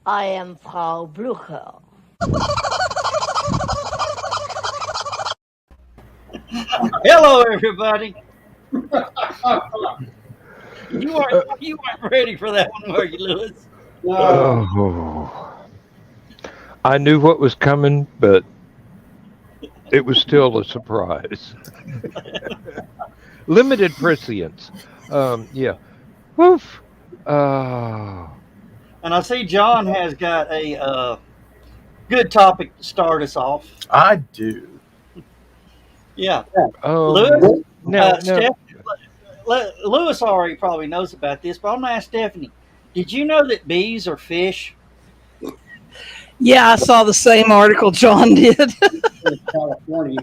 I am Frau Blucher. Hello, everybody. You weren't ready for that one, were you, Lewis? Oh, I knew what was coming, but it was still a surprise. Limited prescience. Yeah. Woof. Uh, And I see John has got a good topic to start us off. I do. Yeah, um, Lewis. now, Steph, Lewis already probably knows about this, but I'm gonna ask Stephanie. Did you know that bees are fish? Yeah, I saw the same article John did. California.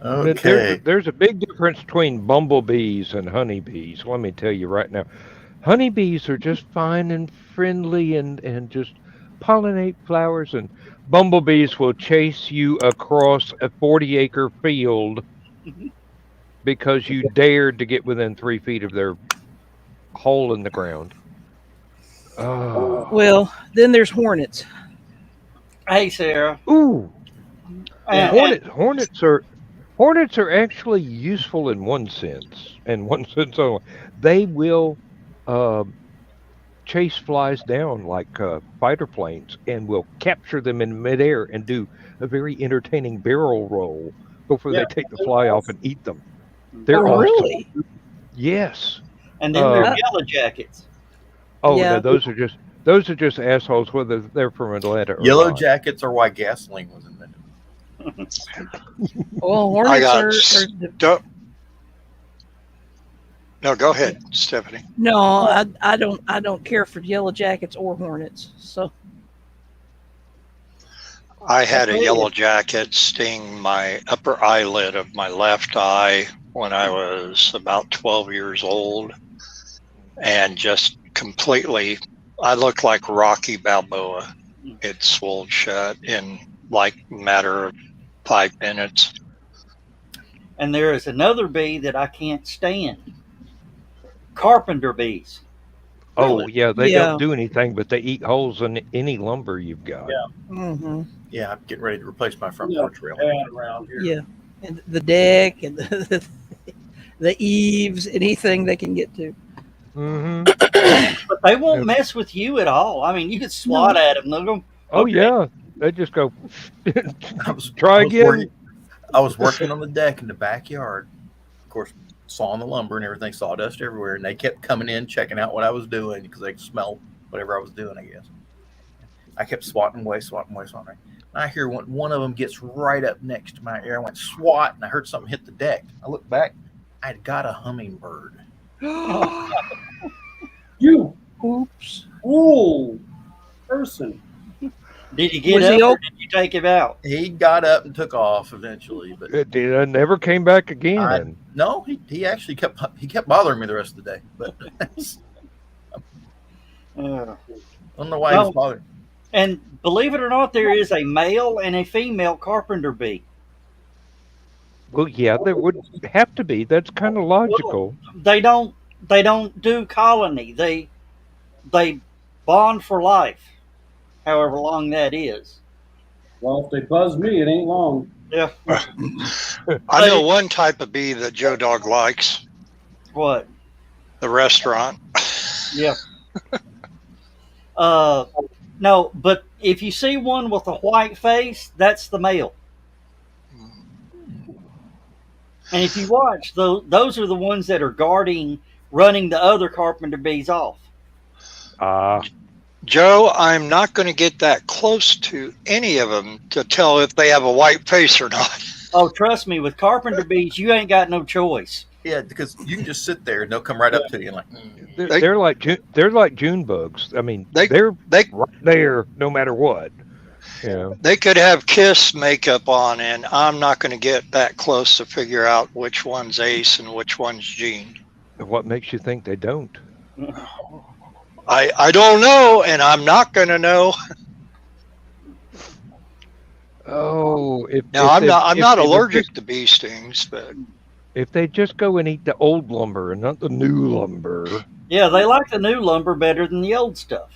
Okay. there's a big difference between bumblebees and honeybees. Let me tell you right now. Honeybees are just fine and friendly and just pollinate flowers, and bumblebees will chase you across a 40-acre field because you dared to get within 3 feet of their hole in the ground. Oh. Well, then there's hornets. Hey, Sarah. Ooh. And- Hornets are actually useful in one sense, and one sense only. They will chase flies down like fighter planes, and will capture them in midair and do a very entertaining barrel roll before they take the fly off and eat them. They're Oh, awesome. really? Yes. and then there are yellow jackets. Oh Yeah. no, those are just assholes, whether they're from Atlanta or Yellow not. jackets are why gasoline was invented. Well, I hornets got are don't. No, go ahead, Stephanie. no, I don't care for yellow jackets or hornets. So I had a yellow jacket sting my upper eyelid of my left eye when I was about 12 years old, and just completely, I looked like Rocky Balboa. It swelled shut in like a matter of 5 minutes. And there is another bee that I can't stand. Carpenter bees. Oh yeah, they Yeah. don't do anything, but they eat holes in any lumber you've got. mhm. Yeah, I'm getting ready to replace my front Yeah, porch rail. bad around here. Yeah, and the deck and the eaves, anything they can get to. Hmm. But they won't mess with you at all. I mean, you could swat at them. They'll go, Oh okay. yeah, they just go. I was, Try I was again. I was working on the deck in the backyard. Of course, sawing the lumber and everything, sawdust everywhere. And they kept coming in, checking out what I was doing because they could smell whatever I was doing, I guess. I kept swatting away. And I hear one of them gets right up next to my ear. I went swat, and I heard something hit the deck. I looked back. I'd got a hummingbird. You Oops. fool person. Did you get Was up he or op- did you take him out? He got up and took off eventually, but It did. Never came back again. no, he actually kept bothering me the rest of the day. But I don't know why he was bothering. And believe it or not, there is a male and a female carpenter bee. Well, yeah, there would have to be. That's kind of logical. They don't do colony. They bond for life, however long that is. Well, if they buzz me, it ain't long. Yeah. I know one type of bee that Joe Dog likes, What? the restaurant. Yeah. No, but if you see one with a white face, that's the male. And if you watch, those are the ones that are running the other carpenter bees off. Joe, I'm not going to get that close to any of them to tell if they have a white face or not. Oh, trust me, with carpenter bees, you ain't got no choice. Yeah, because you can just sit there and they'll come right up to you and like. They're like June bugs. I mean, They- they're they- right there no matter what. Yeah. They could have Kiss makeup on, and I'm not going to get that close to figure out which one's Ace and which one's Gene. What makes you think they don't? I don't know, and I'm not going to know. Oh, Now, I'm not allergic to bee stings, but If they just go and eat the old lumber and not the new lumber. Yeah, they like the new lumber better than the old stuff.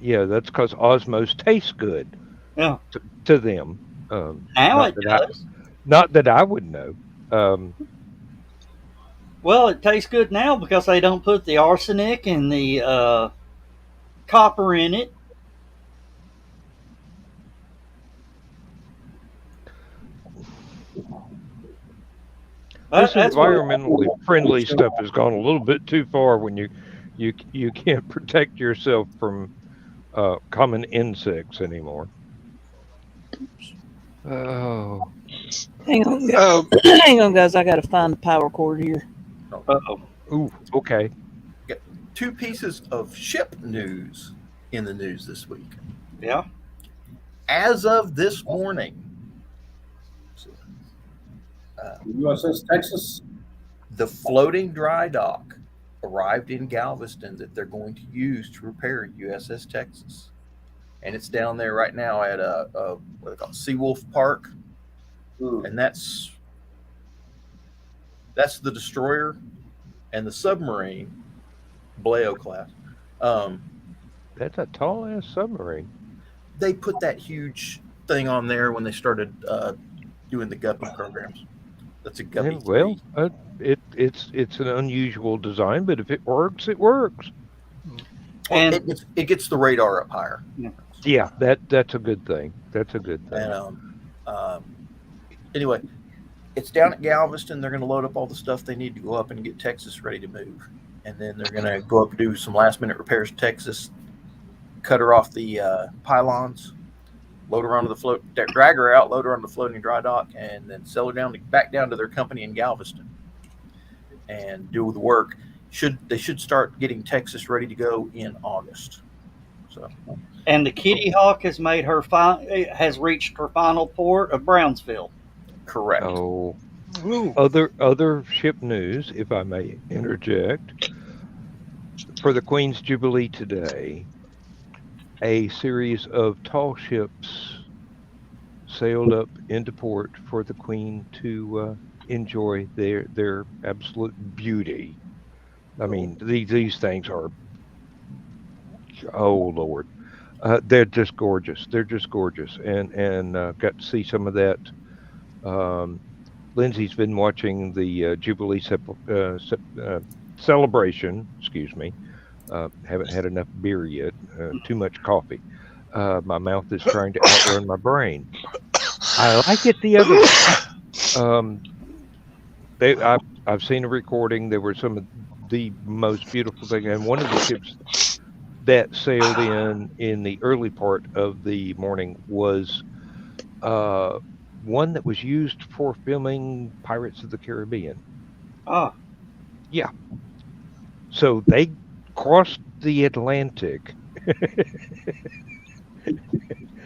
Yeah, that's because Osmos tastes good Yeah. to them. Now Not it that I, does. not that I would know. Um, Well, it tastes good now because they don't put the arsenic and the copper in it. this That's what. environmentally friendly stuff has gone a little bit too far when you can't protect yourself from common insects anymore. Oh, Hang on, Oh, hang on, guys. I got to find the power cord here. Uh-oh. ooh, okay. Got 2 pieces of ship news in the news this week. Yeah. As of this morning, USS Texas. the floating dry dock arrived in Galveston that they're going to use to repair USS Texas. And it's down there right now at what they call Seawolf Park. And that's the destroyer and the submarine, Bleo class. That's a tall ass submarine. They put that huge thing on there when they started doing the Guppy programs. That's a Guppy And, well, 3. it's an unusual design, but if it works, it works. And it gets the radar up higher. Yeah, that's a good thing. That's a good thing. And anyway, it's down at Galveston. They're going to load up all the stuff they need to go up and get Texas ready to move. And then they're going to go up and do some last minute repairs to Texas, cut her off the pylons, load her onto the float, drag her out, load her onto the floating dry dock, and then sell her back down to their company in Galveston and do the work. They should start getting Texas ready to go in August. So. And the Kitty Hawk has made has reached her final port of Brownsville. Correct. Oh, other ship news, if I may interject. For the Queen's Jubilee today, a series of tall ships sailed up into port for the Queen to enjoy their absolute beauty. I mean, these things are, oh Lord, they're just gorgeous. They're just gorgeous, and got to see some of that. Lindsay's been watching the Jubilee celebration. Excuse me. Haven't had enough beer yet. Too much coffee. My mouth is trying to outrun my brain. I like it the other way. I've seen a recording. There were some of the most beautiful thing, and one of the ships that sailed in the early part of the morning was one that was used for filming Pirates of the Caribbean. Ah. Yeah. So they crossed the Atlantic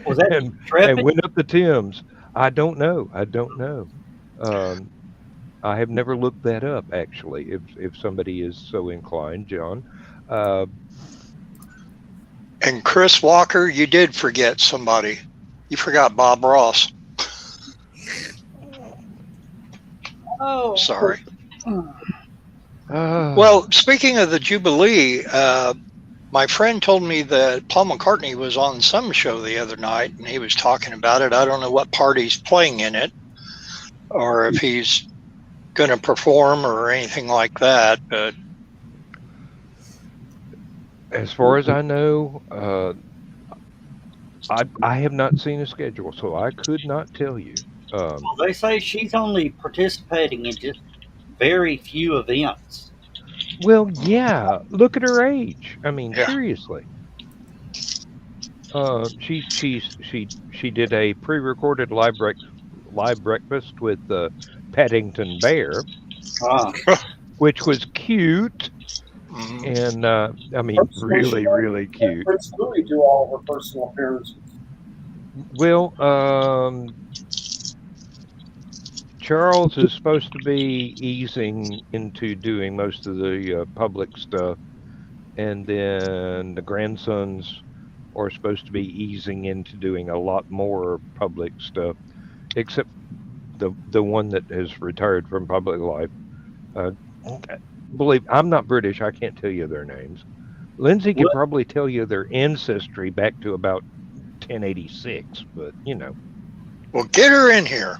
Was that and went up the Thames. I don't know. I have never looked that up, actually, if somebody is so inclined, John. and Chris Walker, you did forget somebody. You forgot Bob Ross. Oh, sorry. Well, speaking of the Jubilee, my friend told me that Paul McCartney was on some show the other night, and he was talking about it. I don't know what part he's playing in it, or if he's going to perform or anything like that. But as far as I know, I have not seen a schedule, so I could not tell you. Well, they say she's only participating in just very few events. Well, yeah. Look at her age. I mean, seriously. She did a pre-recorded live breakfast with Paddington Bear, which was cute, and I mean, really cute. Prince Louis do all of her personal appearances. Well, Charles is supposed to be easing into doing most of the public stuff, and then the grandsons are supposed to be easing into doing a lot more public stuff, except the one that has retired from public life. Believe I'm not British, I can't tell you their names. Lindsay could What? probably tell you their ancestry back to about 1086, but Well, get her in here.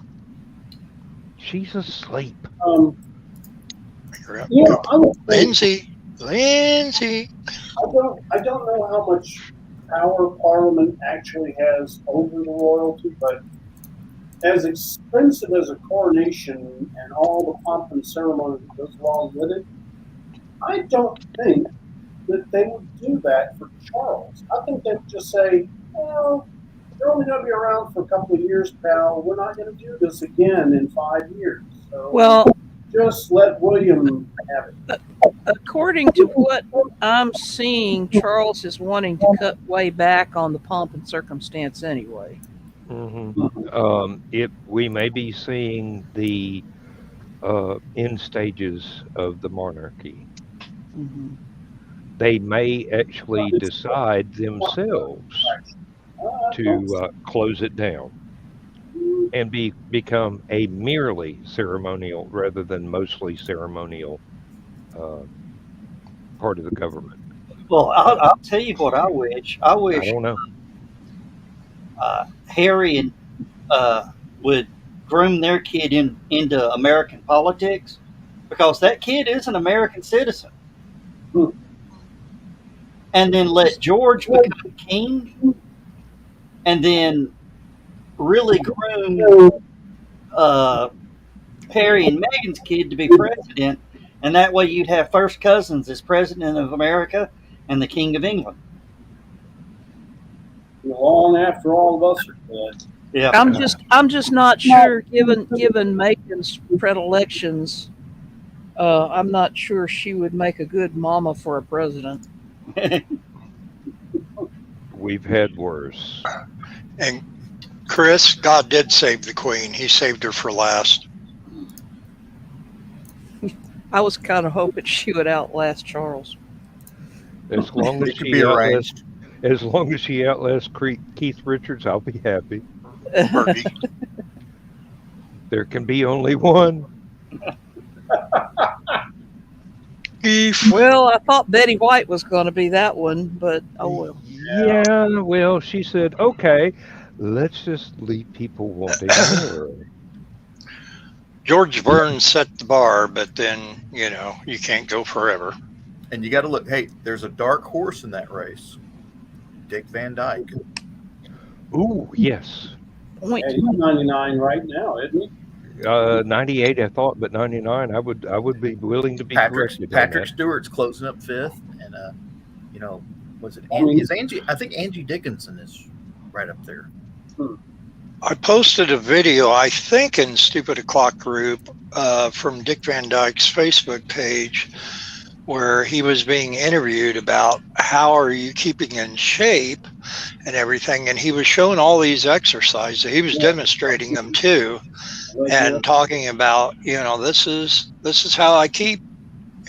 she's asleep. You're up. You know, I would say Lindsay. I don't know how much power Parliament actually has over the royalty, but as expensive as a coronation and all the pomp and ceremony that goes along with it, I don't think that they would do that for Charles. I think they would just say, well, you're only going to be around for a couple of years, pal. We're not going to do this again in 5 years. So Well, just let William have it. according to what I'm seeing, Charles is wanting to cut way back on the pomp and circumstance anyway. We may be seeing the end stages of the monarchy. Mhm. They may actually decide themselves to close it down and become a merely ceremonial rather than mostly ceremonial part of the government. Well, I'll tell you what I wish. I I wish don't know. Harry and would groom their kid into American politics, because that kid is an American citizen. And then let George become king, and then really groom Harry and Meghan's kid to be president, and that way you'd have first cousins as president of America and the king of England. Long after all of us are dead. Yeah, I'm just not sure, given Megan's predilections, I'm not sure she would make a good mama for a president. We've had worse. And Chris, God did save the queen. He saved her for last. I was kind of hoping she would outlast Charles. As long as It could she be outlasts, arranged. as long as she outlasts Keith Richards, I'll be happy. Birdie. There can be only one. Beef. Well, I thought Betty White was going to be that one, but oh well. Yeah, well, she said, okay, let's just leave people wanting more. George Burns set the bar, but then, you can't go forever. And you got to look. Hey, there's a dark horse in that race. Dick Van Dyke. Ooh, yes. Point. Yeah, he's 99 right now, isn't he? 98, I thought, but 99, I would be willing to be corrected. Patrick Stewart's closing up fifth, and was it I mean- Angie? Is Angie? I think Angie Dickinson is right up there. I posted a video, I think, in Stupid O'Clock group from Dick Van Dyke's Facebook page, where he was being interviewed about how are you keeping in shape and everything, and he was showing all these exercises. He was demonstrating them too, and talking about, this is how I keep,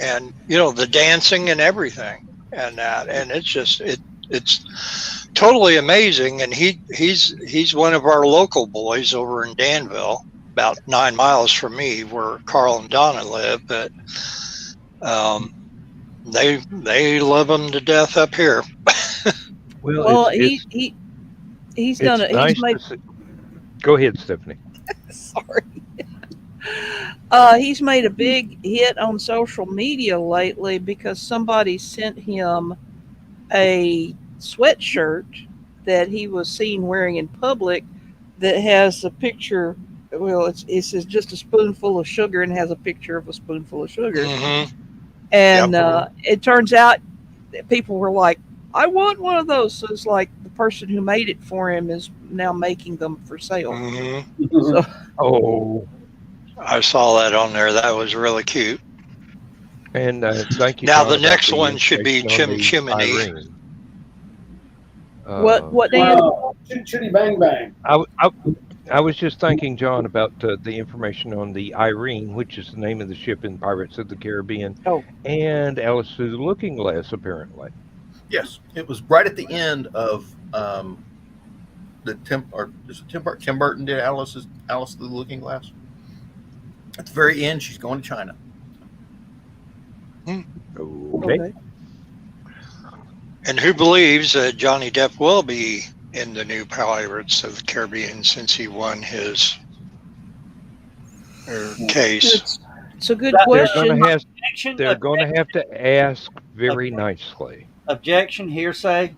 and the dancing and everything, and that, and it's totally amazing. And he's one of our local boys over in Danville, about 9 miles from me, where Carl and Donna live, but they love him to death up here. Well, it's he's done it. nice He's made. to see. Go ahead, Stephanie. Sorry. He's made a big hit on social media lately because somebody sent him a sweatshirt that he was seen wearing in public that has a picture. Well, it says just a spoonful of sugar and has a picture of a spoonful of sugar. Mm-hmm. And it turns out that people were like, I want one of those. So it's like the person who made it for him is now making them for sale. Mm-hmm. So, Oh, I saw that on there. That was really cute. and thank you. Now John, the about next one should be information on the Chimney. Irene. what Dan? Wow. Chitty bang bang. I was just thanking John about the information on the Irene, which is the name of the ship in Pirates of the Caribbean, Oh. and Alice Through the Looking Glass, apparently. Yes, it was right at the end of the Tim Burton did Alice Through the Looking Glass. At the very end, she's going to China. Okay. And who believes that Johnny Depp will be in the new Pirates of the Caribbean since he won his case? It's a good They're question. gonna have Objection, they're gonna have to ask very nicely. objection, hearsay.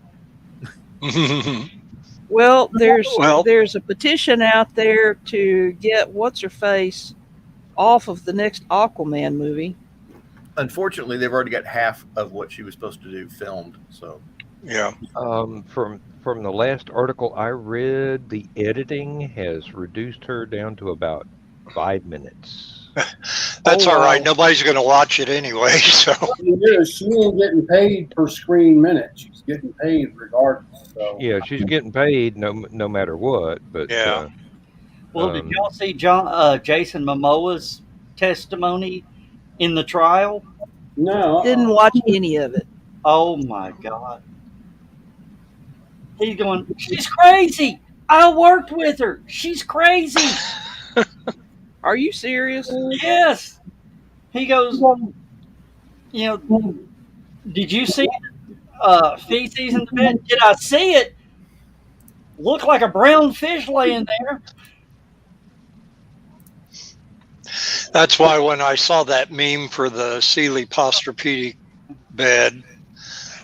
Well, Well, there's a petition out there to get what's her face off of the next Aquaman movie. Unfortunately, they've already got half of what she was supposed to do filmed. So yeah. From the last article I read, the editing has reduced her down to about 5 minutes. That's Oh, all right. wow. Nobody's going to watch it anyway. So She ain't getting paid per screen minute. She's getting paid regardless. So Yeah, she's getting paid no matter what. But Yeah. Well, did y'all see Jason Momoa's testimony in the trial? no, Didn't watch any of it. Oh my God. He's going, she's crazy. I worked with her. She's crazy. Are you serious? Yes. He goes, did you see feces in the bed? Did I see it? Looked like a brown fish laying there. that's why when I saw that meme for the Sealy Posturepedic bed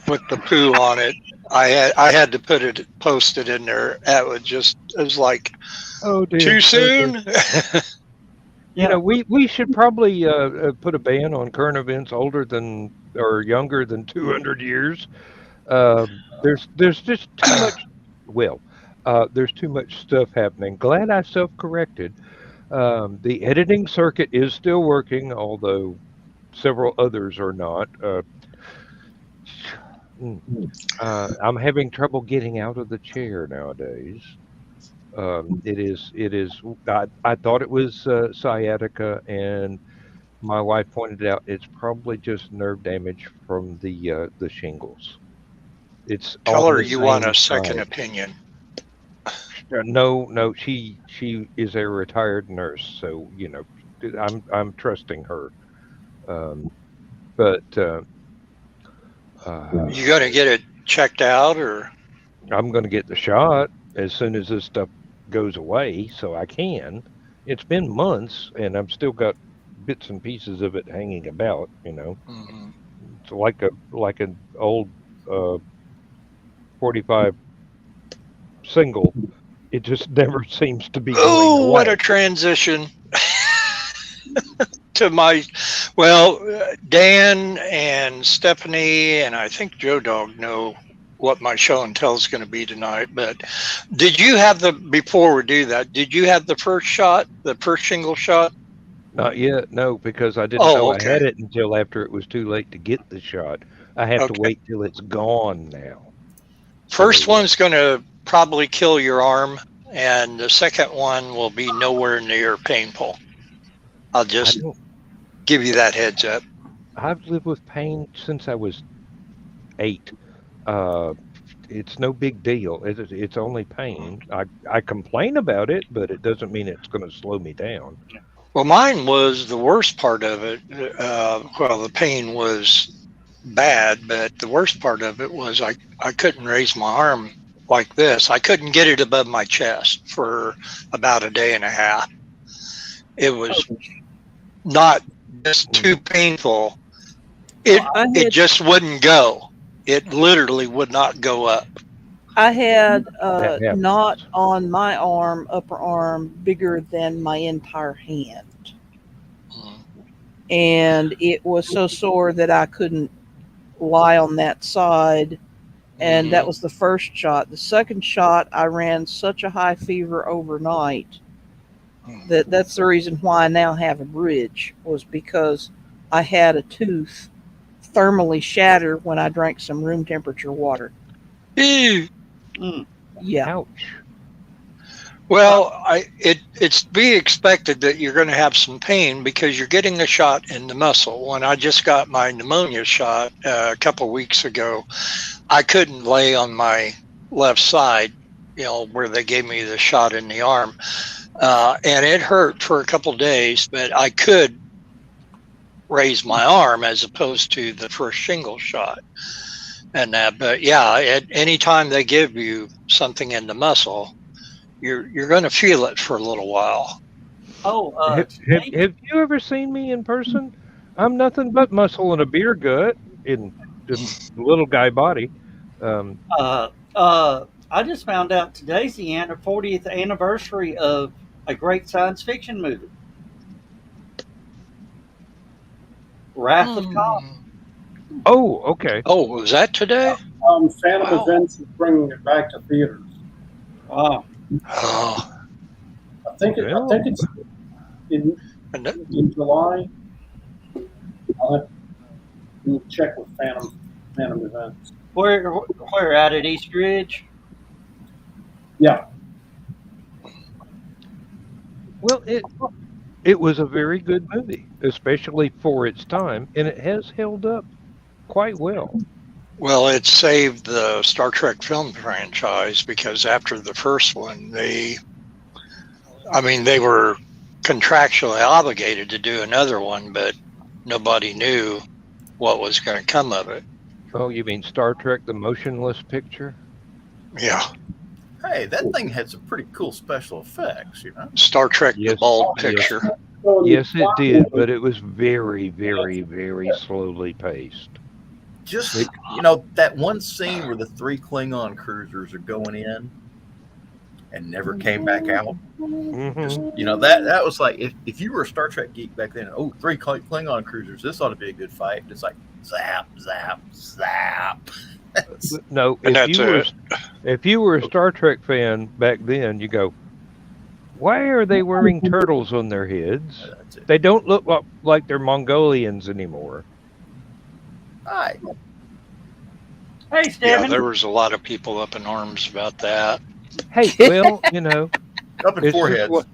with the poo on it, I had to post it in there. That was like, oh dear, too soon. We should probably put a ban on current events older than or younger than 200 years. There's just too much. Well, there's too much stuff happening. Glad I self-corrected. The editing circuit is still working, although several others are not. I'm having trouble getting out of the chair nowadays. It is. I thought it was sciatica, and my wife pointed out it's probably just nerve damage from the shingles. It's Tell on her the you want same a second side. opinion. No, she is a retired nurse, so I'm trusting her. But You going to get it checked out, or? I'm going to get the shot as soon as this stuff goes away, so I can. It's been months, and I've still got bits and pieces of it hanging about. Mhm. It's like an old 45 single. It just never seems to be going Oh, away. what a transition to Dan and Stephanie, and I think Joe Dog know what my show and tell is going to be tonight. But before we do that, did you have the first shingle shot? Not yet, no, because I didn't know I had it until after it was too late to get the shot. I have to wait till it's gone now. First one's going to probably kill your arm, and the second one will be nowhere near painful. I'll just give you that heads up. I've lived with pain since I was 8. It's no big deal. It's only pain. I complain about it, but it doesn't mean it's going to slow me down. Well, mine was the worst part of it. The pain was bad, but the worst part of it was I couldn't raise my arm like this. I couldn't get it above my chest for about a day and a half. It was not just too painful. It just wouldn't go. It literally would not go up. I had a knot on my upper arm, bigger than my entire hand. And it was so sore that I couldn't lie on that side. And that was the first shot. The second shot, I ran such a high fever overnight that's the reason why I now have a bridge, was because I had a tooth thermally shatter when I drank some room temperature water. Ew. Yeah. Ouch. Well, it's to be expected that you're going to have some pain because you're getting a shot in the muscle. When I just got my pneumonia shot a couple of weeks ago, I couldn't lay on my left side, where they gave me the shot in the arm. And it hurt for a couple of days, but I could raise my arm as opposed to the first shingle shot. and that. But yeah, at any time they give you something in the muscle, you're going to feel it for a little while. Oh, Have you ever seen me in person? I'm nothing but muscle and a beer gut in just little guy body. Um, I just found out today's the 40th anniversary of a great science fiction movie, Wrath of Khan. oh, okay. Oh, was that today? Phantom Wow. Events is bringing it back to theaters. Wow. Oh, I think it's in and that- in July. I'll have to check with Phantom Events. Where out at East Ridge? Yeah, Well, it was a very good movie, especially for its time, and it has held up quite well. well, it saved the Star Trek film franchise because after the first one, they were contractually obligated to do another one, but nobody knew what was going to come of it. Oh, you mean Star Trek: The Motionless Picture? Yeah, Hey, that thing had some pretty cool special effects, you know. Star Trek: The Yes, Bald yes. Picture. so Yes, it did, but it was very, very, very slowly paced. Just you know, that one scene where the 3 Klingon cruisers are going in and never came back out. Just, Mhm. you know, that was like if you were a Star Trek geek back then, 3 Klingon cruisers, this ought to be a good fight. It's like zap, zap, zap. No, And that's if you were a Star Trek fan back then, you go, why are they wearing turtles on their heads? That's it. They don't look like they're Mongolians anymore. Hi. Hey, Yeah, Stephen. there was a lot of people up in arms about that. Hey, well, you know, Up in It's just foreheads. what-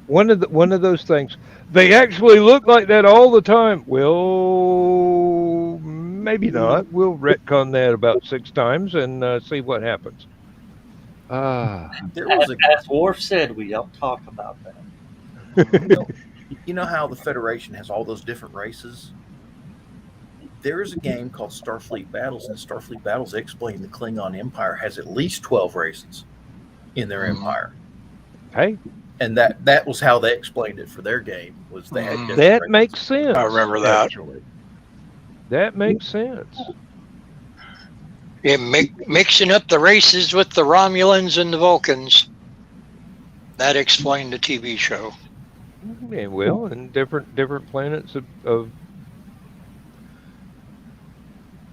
one of those things. They actually look like that all the time. Well, maybe not. We'll retcon that about 6 times and see what happens. There was a As Worf said, we don't talk about that. you know how the Federation has all those different races? There is a game called Starfleet Battles, and Starfleet Battles they explain the Klingon Empire has at least 12 races in their empire. Hey, And that was how they explained it for their game, was they had different that races. makes sense. I remember that. Actually. That makes sense. Yeah, mixing up the races with the Romulans and the Vulcans. That explained the TV show. Yeah, well, and different planets of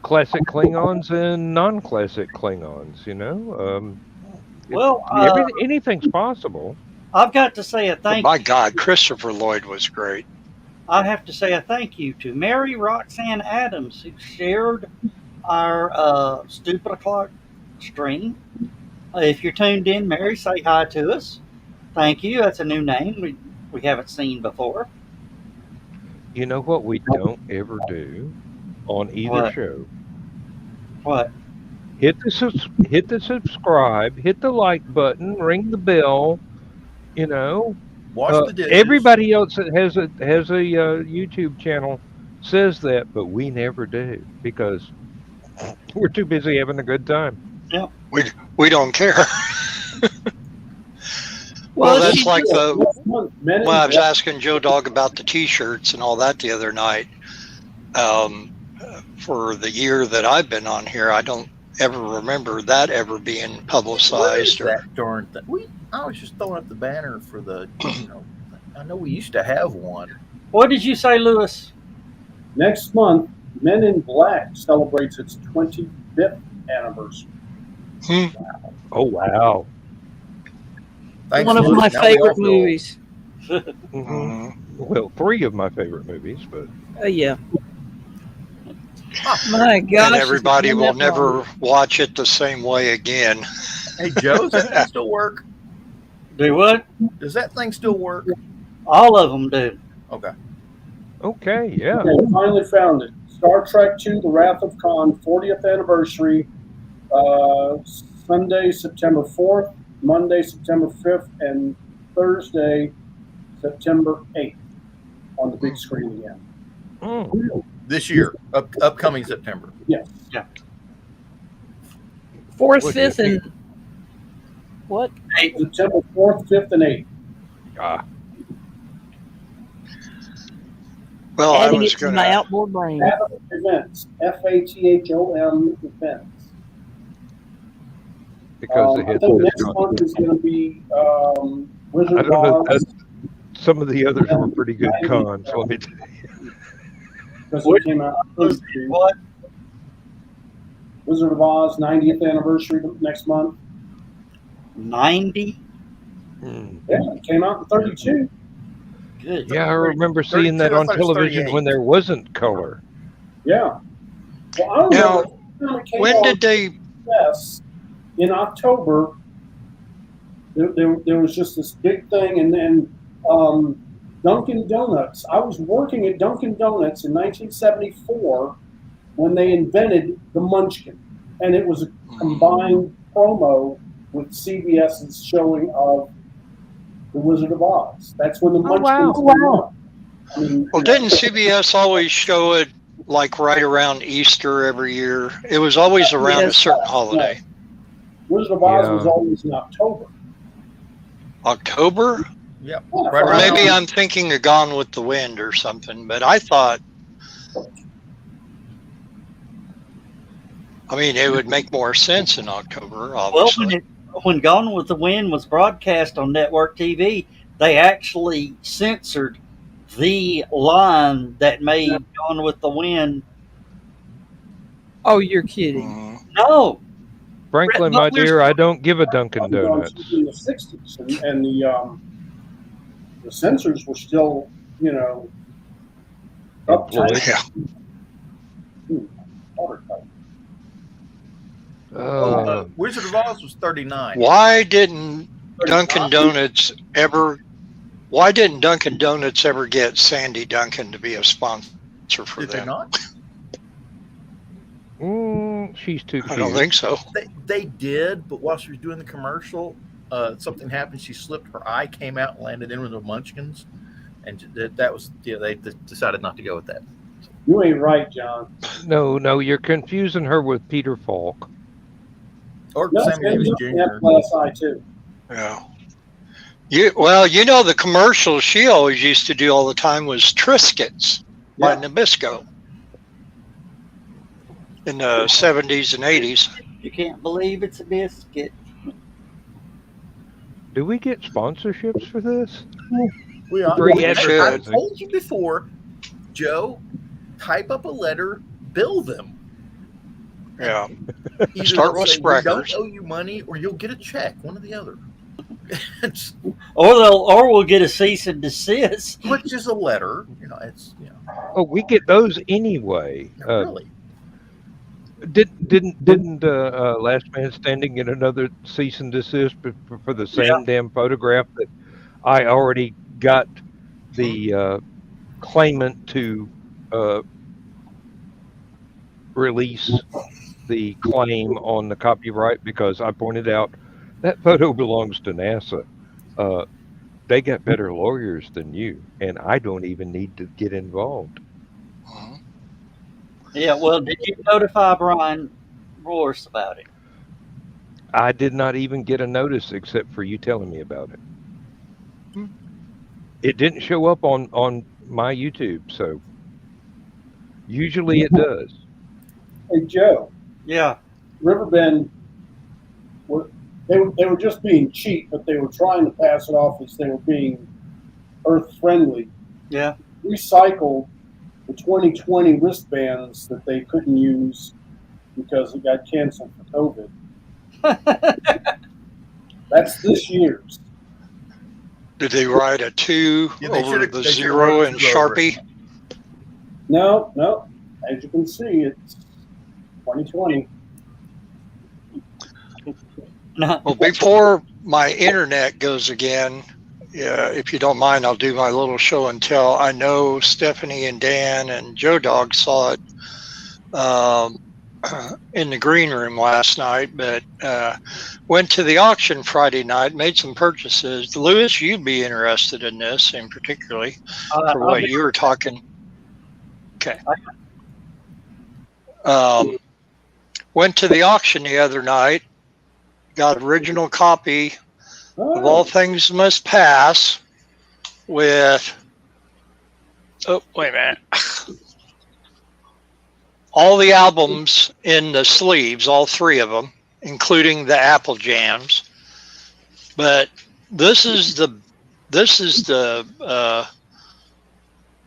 classic Klingons and non-classic Klingons. You know, Well, anything's possible. I've got to say a But thank my God, Christopher Lloyd was great. I have to say a thank you to Mary Roxanne Adams, who shared our Stupid O'Clock stream. If you're tuned in, Mary, say hi to us. Thank you. That's a new name we haven't seen before. You know what we don't ever do on either What? show? What? Hit the subscribe, hit the like button, ring the bell. You know, Wash the dishes. everybody else that has a YouTube channel says that, but we never do because we're too busy having a good time. We don't care. Well, that's like the. Well, I was asking Joe Dog about the T-shirts and all that the other night. For the year that I've been on here, I don't ever remember that ever being publicized. That darn thing. I was just throwing up the banner for the, you know, I know we used to have one. What did you say, Lewis? Next month, Men in Black celebrates its 25th anniversary. Oh wow! Thanks, One of Lewis. my Now we all favorite feel- movies. Mhm. Well, 3 of my favorite movies, but Yeah. My gosh. And everybody it's will been that long. never watch it the same way again. Hey, Joe, does that thing still work? Do what? Does that thing still work? All of them do. Okay. okay, yeah. Okay, finally found it. Star Trek II: The Wrath of Khan 40th anniversary. Sunday, September 4th, Monday, September 5th, and Thursday, September 8th on the big screen again. Mm. This year, upcoming September. Yes. 4th, What 5th, is it? and what? September 4th, 5th, and 8th. Ah, Well, I Adding was it to going my to. outboard brain. Fathom Events. FATHOM Events. because they I had think this next month is going to be Wizard I of don't know. Oz. Some of the others were pretty good cons. Let me tell you. Because it came out. What? Wizard of Oz 90th anniversary next month. 90? Mm. Yeah, it came out in 32. Good. Yeah, I remember seeing that 32, I on thought it was television 38. when there wasn't color. Yeah. Well, I Now, remember when it came when on did they? PBS in October. There was just this big thing, and then Dunkin' Donuts. I was working at Dunkin' Donuts in 1974 when they invented the Munchkin, and it was a combined promo with CBS's showing of The Wizard of Oz. That's when the Munchkin came out. I mean, Well, didn't CBS always show it like right around Easter every year? It was always around a Yes. certain holiday. Wizard of Oz Yeah. was always in October. October? Yep. Yeah, Right Or around maybe now. I'm thinking of Gone with the Wind or something, but I thought, I mean, it would make more sense in October, Well, obviously. when Gone with the Wind was broadcast on network TV, they actually censored the line that made Gone with the Wind. Oh, you're kidding. Mhm. No. Frankly, my dear, I don't give a Dunkin' Donuts. In the 60s, and the censors were still, Employed. Yeah. watertight. Wizard of Oz was 39. Why didn't Dunkin' Donuts ever? Why didn't Dunkin' Donuts ever get Sandy Duncan to be a sponsor for Did they them? not? She's too I cute. don't think so. They did, but while she was doing the commercial, something happened. She slipped. Her eye came out and landed in with the Munchkins, and that was they decided not to go with that. You ain't right, John. No, you're confusing her with Peter Falk. Or No, Sammy Davis Sandy Jr. had glass eye too. Yeah. The commercial she always used to do all the time was Triscuits by Yeah. Nabisco in the 70s and 80s. You can't believe it's a biscuit. Do we get sponsorships for this? We are. Free I've advertising. told you before, Joe. Type up a letter, bill them. Yeah. Either Start they'll with say, "We don't Spreckers." owe you money, or you'll get a check. One or the other. Or we'll get a cease and desist. Which is a letter. It's Oh, we get those anyway. really. Didn't Last Man Standing get another cease and desist for the same damn photograph that I already got the claimant to release the claim on the copyright because I pointed out that photo belongs to NASA. They got better lawyers than you, and I don't even need to get involved. Mhm. Yeah, well, did you notify Brian Roars about it? I did not even get a notice except for you telling me about it. It didn't show up on my YouTube, so usually it does. Hey Joe, Yeah. Riverbend they were just being cheap, but they were trying to pass it off as they were being earth friendly. Yeah. Recycled the 2020 wristbands that they couldn't use because it got canceled for COVID. That's this year's. Did they write a 2 Yeah, they over should've- the they should've 0 wrote in 2 over it. Sharpie? No. As you can see, it's 2020. No. Well, before my internet goes again, if you don't mind, I'll do my little show and tell. I know Stephanie and Dan and Joe Dog saw it in the green room last night, but went to the auction Friday night, made some purchases. Lewis, you'd be interested in this, in particularly for what you were talking. Okay. went to the auction the other night, got original copy of All Things Must Pass with, oh, wait a minute. All the albums in the sleeves, all three of them, including the Apple Jams. But this is the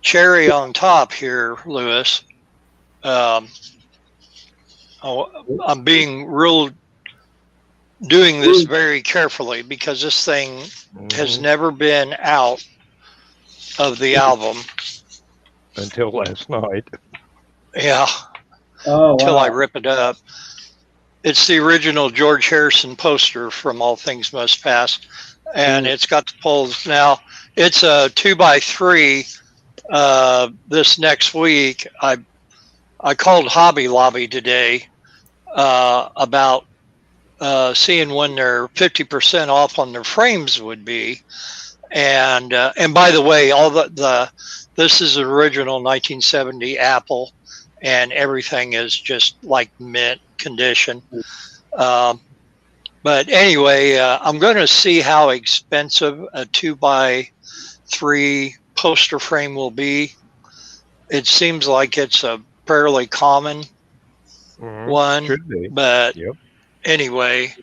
cherry on top here, Lewis. I'm doing this very carefully because this thing has never been out of the album until last night. Yeah. Until I rip it up. It's the original George Harrison poster from All Things Must Pass, and it's got the poles. Now it's a 2x3. This next week, I called Hobby Lobby today about seeing when their 50% off on their frames would be, and by the way, all this is an original 1970 Apple, and everything is just like mint condition. But anyway, I'm going to see how expensive a 2x3 poster frame will be. It seems like it's a fairly common one, should be. But anyway,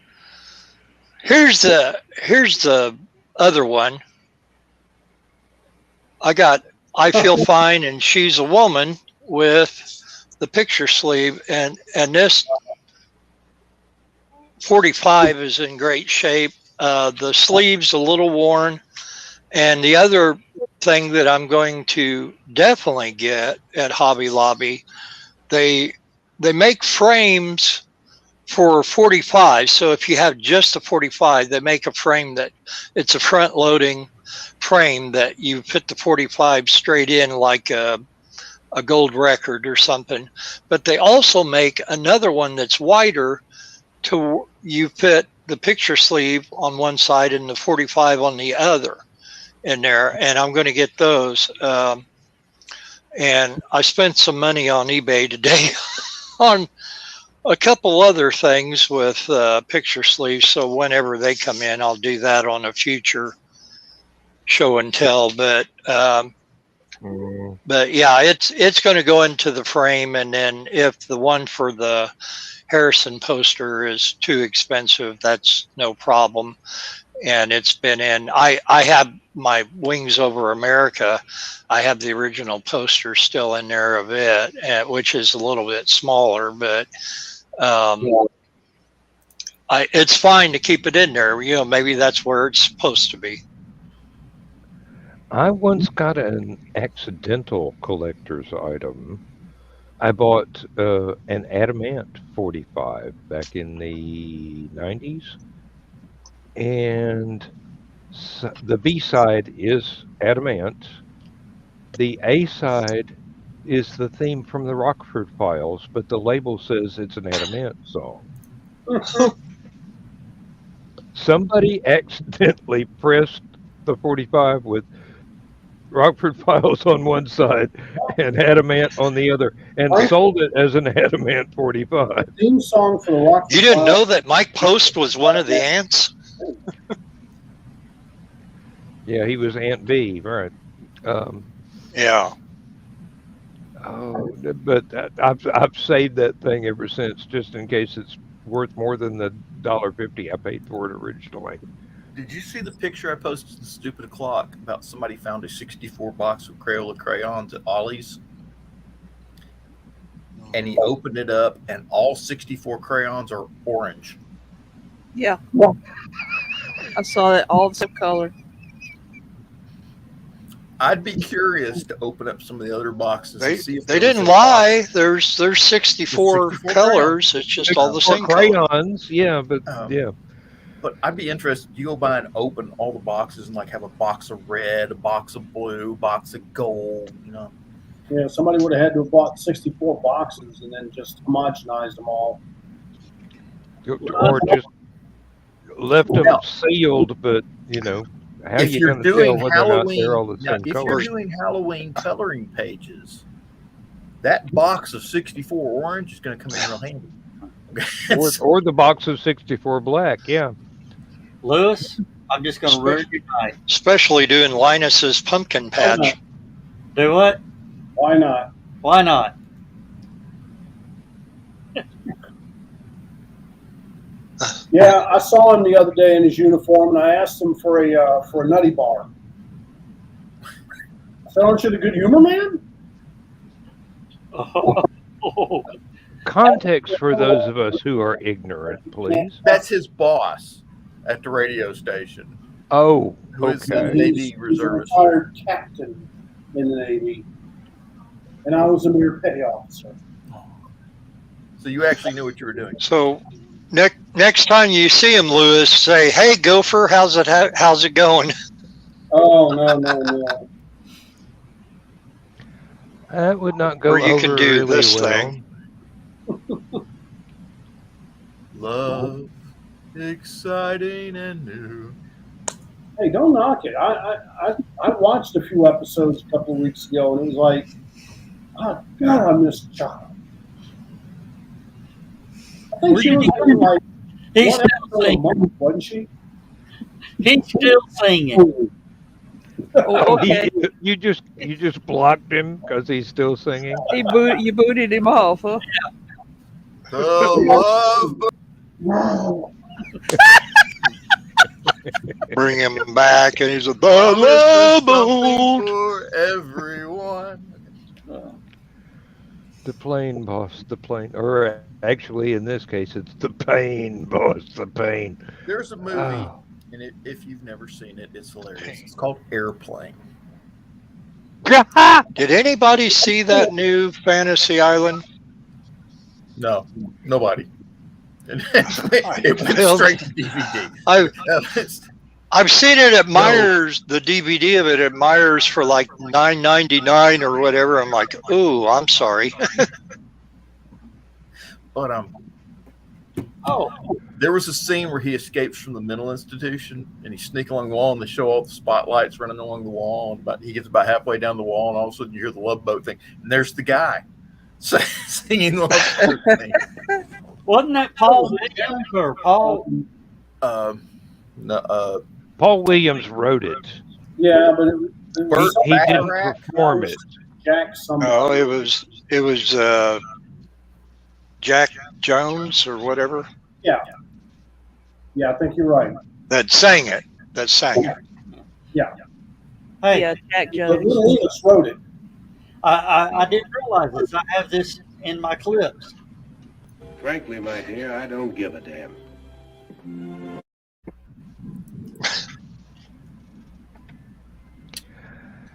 here's the other one. I Feel Fine and She's a Woman with the picture sleeve, and this 45 is in great shape. The sleeve's a little worn, and the other thing that I'm going to definitely get at Hobby Lobby, they make frames for 45. So if you have just a 45, they make a frame that it's a front loading frame that you fit the 45 straight in like a gold record or something. But they also make another one that's wider to you fit the picture sleeve on one side and the 45 on the other in there. And I'm going to get those. And I spent some money on eBay today on a couple other things with picture sleeves. So whenever they come in, I'll do that on a future show and tell. But yeah, it's going to go into the frame. And then if the one for the Harrison poster is too expensive, that's no problem. And it's been in, I have my Wings Over America. I have the original poster still in there of it, which is a little bit smaller, but it's fine to keep it in there. You know, maybe that's where it's supposed to be. I once got an accidental collector's item. I bought an Adamant 45 back in the 90s. And the B side is Adamant. The A side is the theme from the Rockford Files, but the label says it's an Adamant song. Somebody accidentally pressed the 45 with Rockford Files on one side and Adamant on the other, and sold it as an Adamant 45. Theme song for the Rockford You didn't know that Mike Post was one of the ants? Yeah, he was Ant B, right? Yeah. Oh, but I've saved that thing ever since, just in case it's worth more than the $1.50 I paid for it originally. Did you see the picture I posted to Stupid O'Clock about somebody found a 64 box of Crayola crayons at Ollie's? And he opened it up, and all 64 crayons are orange. Yeah. I saw that all the same color. I'd be curious to open up some of the other boxes and see if they didn't lie. There's 64 colors. It's just all the same crayons. Yeah, but yeah. But I'd be interested. You go by and open all the boxes and like have a box of red, a box of blue, a box of gold. You know. Yeah, somebody would have had to have bought 64 boxes and then just homogenized them all. Or just left them sealed, but you know, how if you you're doing Halloween, if you're doing Halloween coloring pages, that box of 64 orange is going to come in real handy. or the box of 64 black. Yeah. Lewis, I'm just going to ruin your night. Especially doing Linus's pumpkin patch. Do what? Why not? Why not? Yeah, I saw him the other day in his uniform, and I asked him for a nutty bar. I said, "Aren't you the good humor man?" Context for those of us who are ignorant, please. That's his boss at the radio station. Oh, Who is okay. a Navy He's a reservist. retired captain in the Navy, and I was a mere petty officer. So you actually knew what you were doing. So next time you see him, Lewis, say, "Hey, Gopher, how's it going?" Oh no. That would not go Or you over can do really this well. thing. Love, exciting and new. Hey, don't knock it. I watched a few episodes a couple of weeks ago, and it was like, oh God, I miss the child. I think she was on like He's one still episode a singing. month, wasn't she? He's still singing. Oh, okay. You just blocked him because he's still singing. You booted him off, huh? The love. Wow. Bring him back, and he's a Something boat. for everyone. The plane boss, or actually in this case, it's the pain boss, the pain. There's a movie, Oh. and if you've never seen it, it's hilarious. It's called Airplane. Did anybody see that new Fantasy Island? No, nobody. And it went straight to DVD. I've seen it at Myers, the DVD of it at Myers for like $9.99 or whatever. I'm like, ooh, I'm sorry. But Oh, there was a scene where he escapes from the mental institution and he's sneaking along the wall, and they show all the spotlights running along the wall. And he gets about halfway down the wall, and all of a sudden you hear the Love Boat thing, and there's the guy singing Love Boat thing. wasn't that Paul Williams or Paul? No, Paul Williams wrote it. Yeah, but it Burt was He didn't Bacharach? perform it. Jack somebody. No, it was Jack Jones or whatever Yeah, I think you're right. that sang it. Hey, Yeah, Jack But Jones. Little English wrote it. I didn't realize this. I have this in my clips. Frankly, my dear, I don't give a damn.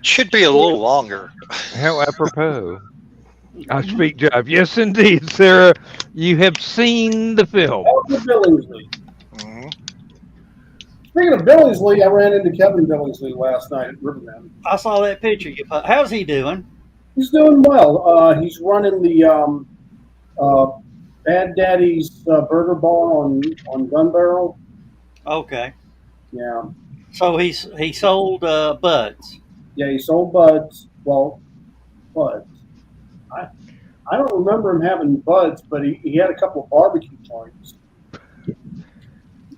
Should be a little longer. How apropos. I speak jive. Yes, indeed, Sarah. You have seen the film. Kevin Billingsley. Mhm. Speaking of Billingsley, I ran into Kevin Billingsley last night at Riverbend. I saw that picture you put. How's he doing? He's doing well. He's running the Bad Daddy's Burger Bar on Gun Barrel. Okay. Yeah. So he sold buds. Yeah, he sold buds. Well, buds. I don't remember him having buds, but he had a couple of barbecue joints.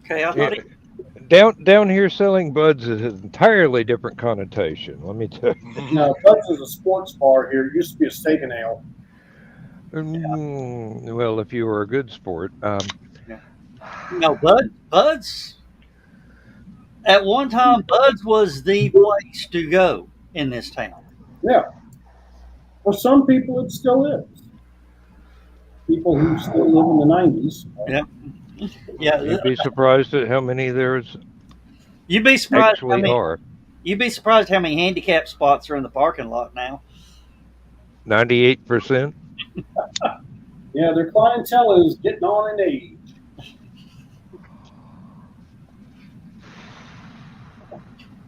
Okay, I thought Down here selling buds is an entirely different connotation. Let me tell you. No, Buds is a sports bar here. It used to be a steak and ale. Well, if you were a good sport. no Buds. At one time, Buds was the place to go in this town. Yeah. For some people, it still is. People who still live in the 90s. Yeah, You'd be surprised at how many there's you'd be surprised. actually are. You'd be surprised how many handicap spots are in the parking lot now. 98%. Yeah, their clientele is getting on in age.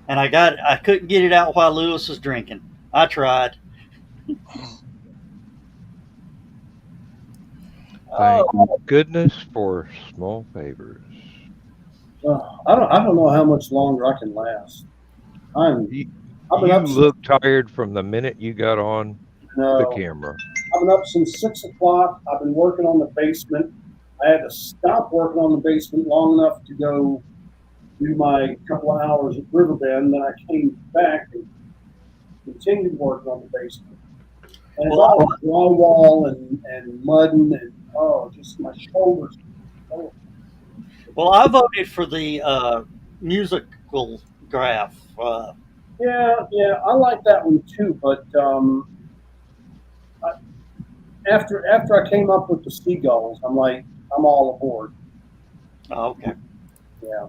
And I couldn't get it out while Lewis was drinking. I tried. Thank goodness for small favors. I don't know how much longer I can last. I've been You up look tired from the minute you got on the no, camera. I've been up since 6 o'clock. I've been working on the basement. I had to stop working on the basement long enough to go do my couple of hours at Riverbend. Then I came back and continued working on the basement. And it's all drywall and mudding and just my shoulders. Oh, Well, I voted for the musical graph. yeah, I like that one too. But after I came up with the seagulls, I'm like, I'm all aboard. Okay. Yeah,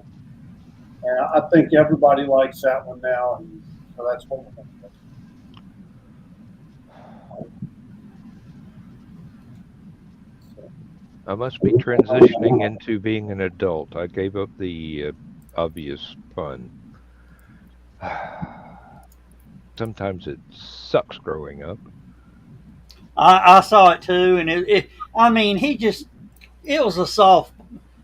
and I think everybody likes that one now, and so that's what we're going to do. I must be transitioning into being an adult. I gave up the obvious fun. Sometimes it sucks growing up. I saw it too, and I mean, it was a soft.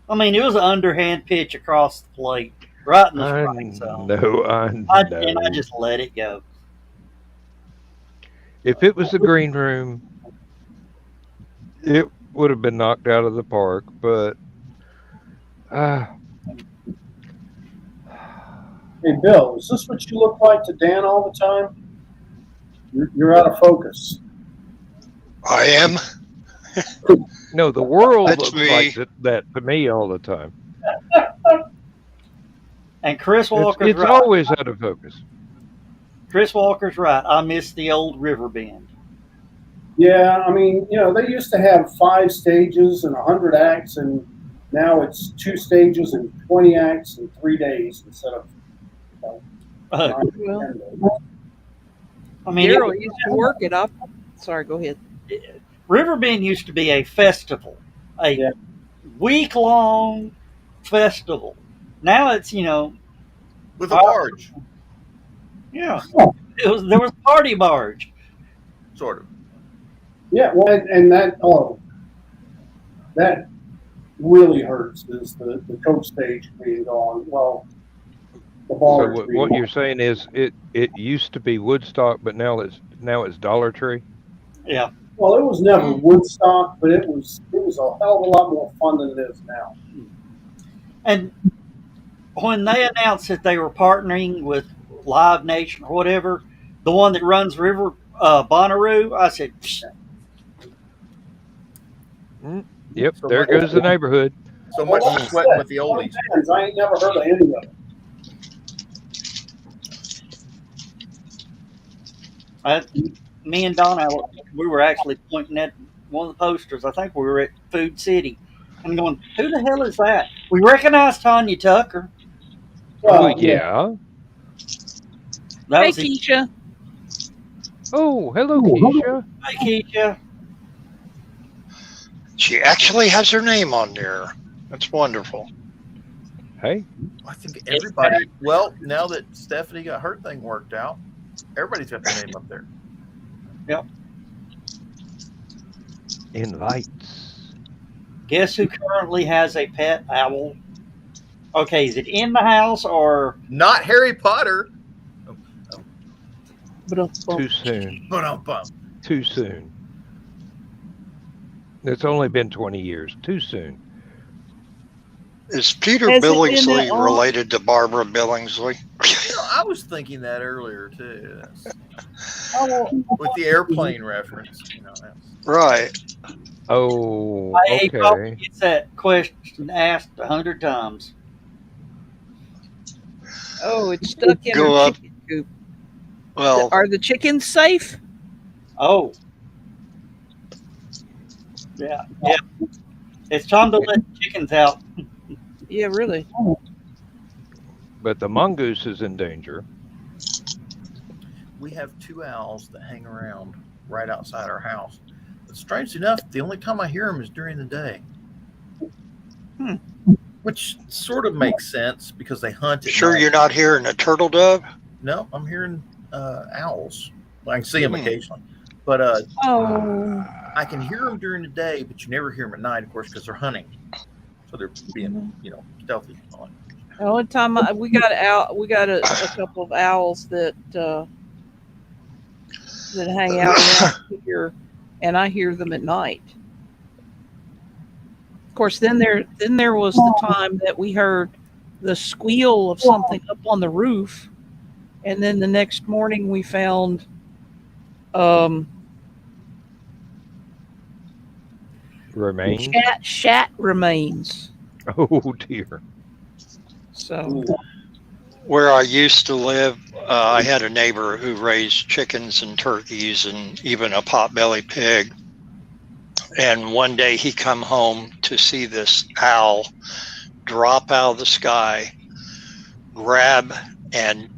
I mean, it was an underhand pitch across the plate, right in the I strike zone. know, And I just let it go. If it was the green room, it would have been knocked out of the park, but Hey, Bill, is this what you look like to Dan all the time? You're out of focus. I am. no, the world That's looks me. like that to me all the time. And Chris Walker's It's right. always out of focus. Chris Walker's right. I miss the old Riverbend. Yeah, I mean, they used to have 5 stages and 100 acts, and now it's 2 stages and 20 acts in 3 days instead of. Uh, 9 or 10 days. I mean, Daryl used to work it up. Sorry, go ahead. Riverbend used to be a festival, a week-long festival. Now it's With a barge, yeah, there was a party barge. sort of. Yeah, well, and that really hurts is the coach stage being gone. Well, the So barge. what you're saying is it used to be Woodstock, but now it's Dollar Tree. Yeah. Well, it was never Woodstock, but it was a hell of a lot more fun than it is now. And when they announced that they were partnering with Live Nation or whatever, the one that runs River Bonnaroo, I said, psh. Yep, So there much- goes the neighborhood. So much for sweating with the oldies. Bands, I ain't never heard of any of them. Me and Donna, we were actually pointing at one of the posters. I think we were at Food City. And going, who the hell is that? We recognize Tanya Tucker. Oh yeah. That Hey, was Keisha. Oh, hello, Keisha. Hi, Keisha. She actually has her name on there. That's wonderful. Hey, I think everybody. Well, now that Stephanie got her thing worked out, everybody's got their name up there. Yep. invites. Guess who currently has a pet owl? Okay, is it in the house or? Not Harry Potter. Too soon. Ba-dum-bum. Too soon. It's only been 20 years. Too soon. Is Peter Has it been Billingsley that long? related to Barbara Billingsley? I was thinking that earlier too. With the airplane reference, Right. Oh, He probably okay. gets that question asked 100 times. Oh, it's stuck in Go her up. chicken coop. Well, Are the chickens safe? Oh. Yeah. It's time to let the chickens out. Yeah, really. But the mongoose is in danger. we have 2 owls that hang around right outside our house. But strange enough, the only time I hear them is during the day. Which sort of makes sense because they hunt at sure night. you're not hearing a turtle dove? No, I'm hearing owls. I can see them occasionally, but Oh. I can hear them during the day, but you never hear them at night, of course, because they're hunting. So they're being, stealthy. The only time we got a couple of owls that hang out around here, and I hear them at night. Of course, then there was the time that we heard the squeal of something up on the roof, and then the next morning we found Remains. shat remains. Oh dear. So Where I used to live, I had a neighbor who raised chickens and turkeys and even a potbelly pig. And one day he come home to see this owl drop out of the sky, grab and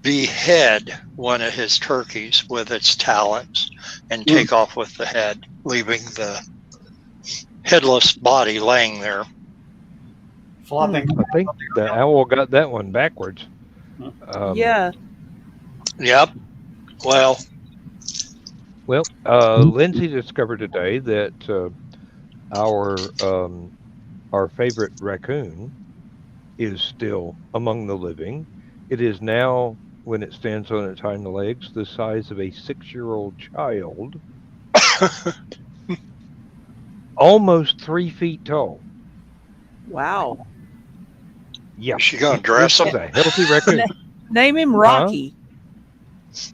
behead one of his turkeys with its talons and take off with the head, leaving the headless body laying there. Flopping. I think the owl got that one backwards. yeah, Yep. Well, Lindsay discovered today that our favorite raccoon is still among the living. It is now, when it stands on its hind legs, the size of a 6-year-old child, almost 3 feet tall. wow. Yeah, is she gonna dress it's him? a healthy raccoon. Name him Rocky. She's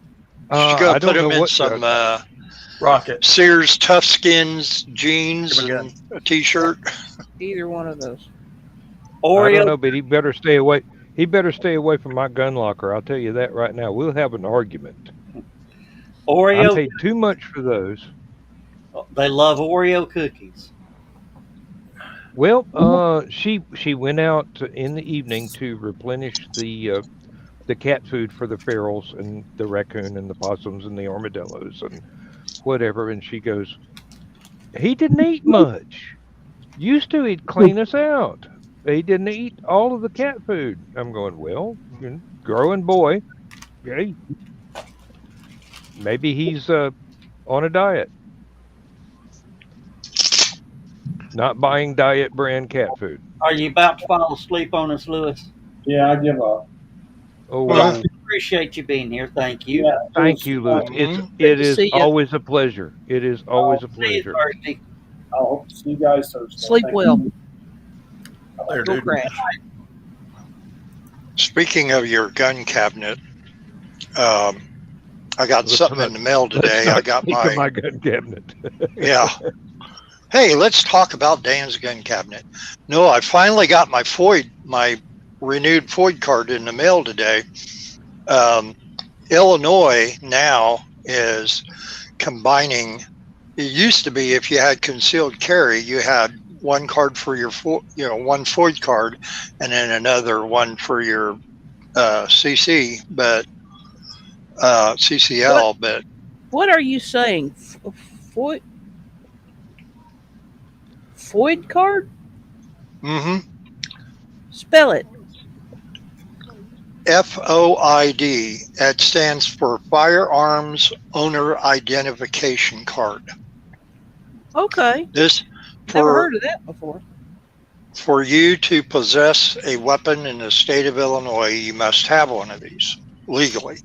I gonna don't put him know in what some Rocket. Sears Tough Skins jeans Give him a and a t-shirt. Either one of those. I don't Oreo. know, but he better stay away. He better stay away from my gun locker. I'll tell you that right now. We'll have an argument. I Oreo. paid too much for those. They love Oreo cookies. Well, she went out in the evening to replenish the cat food for the ferals and the raccoon and the possums and the armadillos and whatever, and she goes, "He didn't eat much. Used to, he'd clean us out. He didn't eat all of the cat food." I'm going, well, growing boy, okay, maybe he's on a diet. Not buying diet brand cat food. Are you about to fall asleep on us, Lewis? Yeah, I give up. Oh, Well, appreciate you being here. Thank you. Yeah, thank you, Luke. Mhm. It to is see ya. always a pleasure. It is always a See you pleasure. Thursday. I hope to see you guys Thursday. Sleep Thank well. you. There, Go dude. crash. Speaking of your gun cabinet, I got Let's something not- in the mail today. I got Speak of my my gun cabinet. yeah. Hey, let's talk about Dan's gun cabinet. No, I finally got my renewed FOID card in the mail today. Illinois now is combining. It used to be if you had concealed carry, you had one card for your one FOID card, and then another one for your CC, but CCL. But What are you saying? Foid card? Spell it. FOID. It stands for Firearms Owner Identification Card. Okay. This Never heard of that before. for you to possess a weapon in the state of Illinois, you must have one of these legally,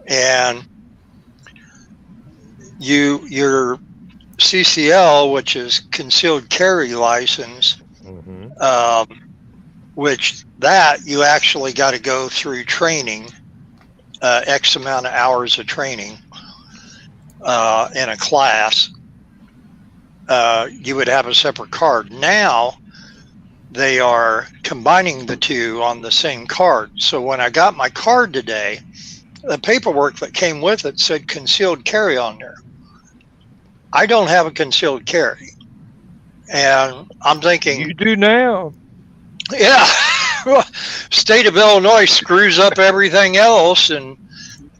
and your CCL, which is concealed carry license, which that you actually got to go through training, X amount of hours of training in a class. You would have a separate card. Now they are combining the two on the same card. So when I got my card today, the paperwork that came with it said concealed carry on there. I don't have a concealed carry. And I'm thinking, You do now. yeah, state of Illinois screws up everything else. And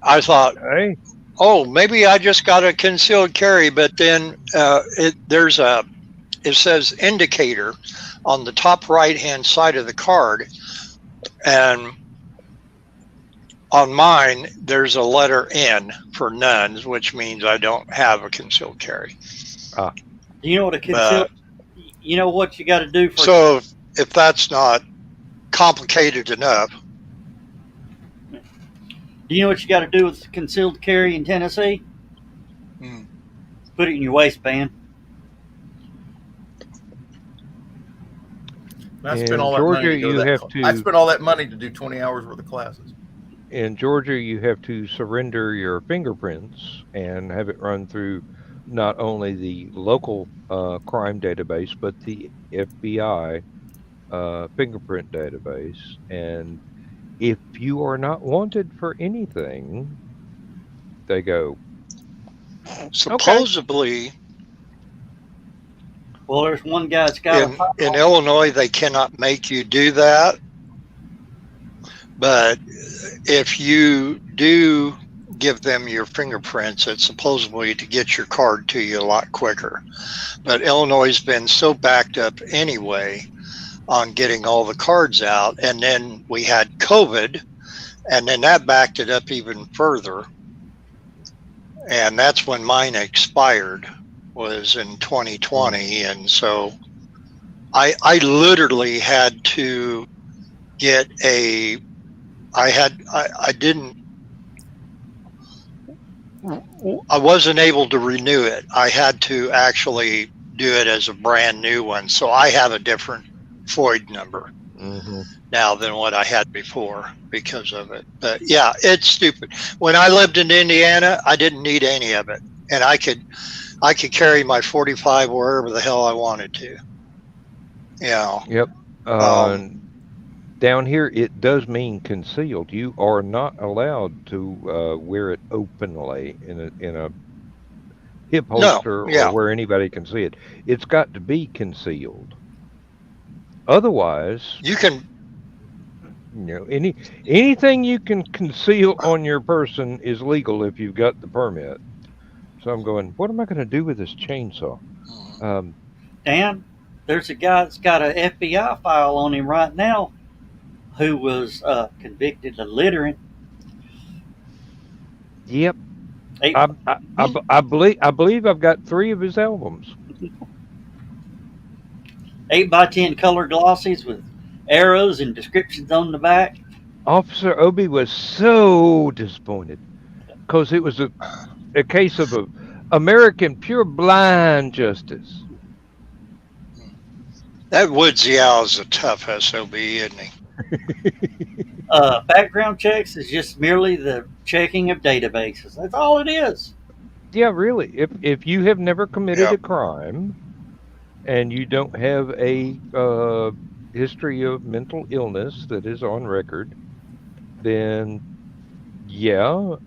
I thought, Hey, oh, maybe I just got a concealed carry. But then it says indicator on the top right-hand side of the card. And on mine, there's a letter N for none, which means I don't have a concealed carry. Do you know what a concealed? You know what you got to do for? So if that's not complicated enough, Do you know what you got to do with concealed carry in Tennessee? Put it in your waistband. I In spent all that money Georgia, to go you to have that. to. I spent all that money to do 20 hours worth of classes. In Georgia, you have to surrender your fingerprints and have it run through not only the local crime database but the FBI fingerprint database. And if you are not wanted for anything, they go, okay. Supposedly, Well, there's one guy that's got a in file. Illinois, they cannot make you do that. But if you do give them your fingerprints, it's supposedly to get your card to you a lot quicker. But Illinois has been so backed up anyway on getting all the cards out. And then we had COVID, and then that backed it up even further. And that's when mine expired, was in 2020. And so I literally had to get I wasn't able to renew it. I had to actually do it as a brand new one. So I have a different FOID number now than what I had before because of it. But yeah, it's stupid. When I lived in Indiana, I didn't need any of it. And I could carry my 45 wherever the hell I wanted to. Yeah. Yep. Down here, it does mean concealed. You are not allowed to wear it openly in a hip holster or where anybody can see it. It's got to be concealed. Otherwise, you can, anything you can conceal on your person is legal if you've got the permit. So I'm going, what am I going to do with this chainsaw? Dan, there's a guy that's got an FBI file on him right now who was convicted of littering. Yep. I believe I've got 3 of his albums. 8x10 color glossies with arrows and descriptions on the back. Officer Obi was so disappointed because it was a case of American pure blind justice. That Woodsy Owl is a tough SOB, isn't he? Background checks is just merely the checking of databases. That's all it is. Yeah, really. If you have never committed a crime and you don't have a history of mental illness that is on record, then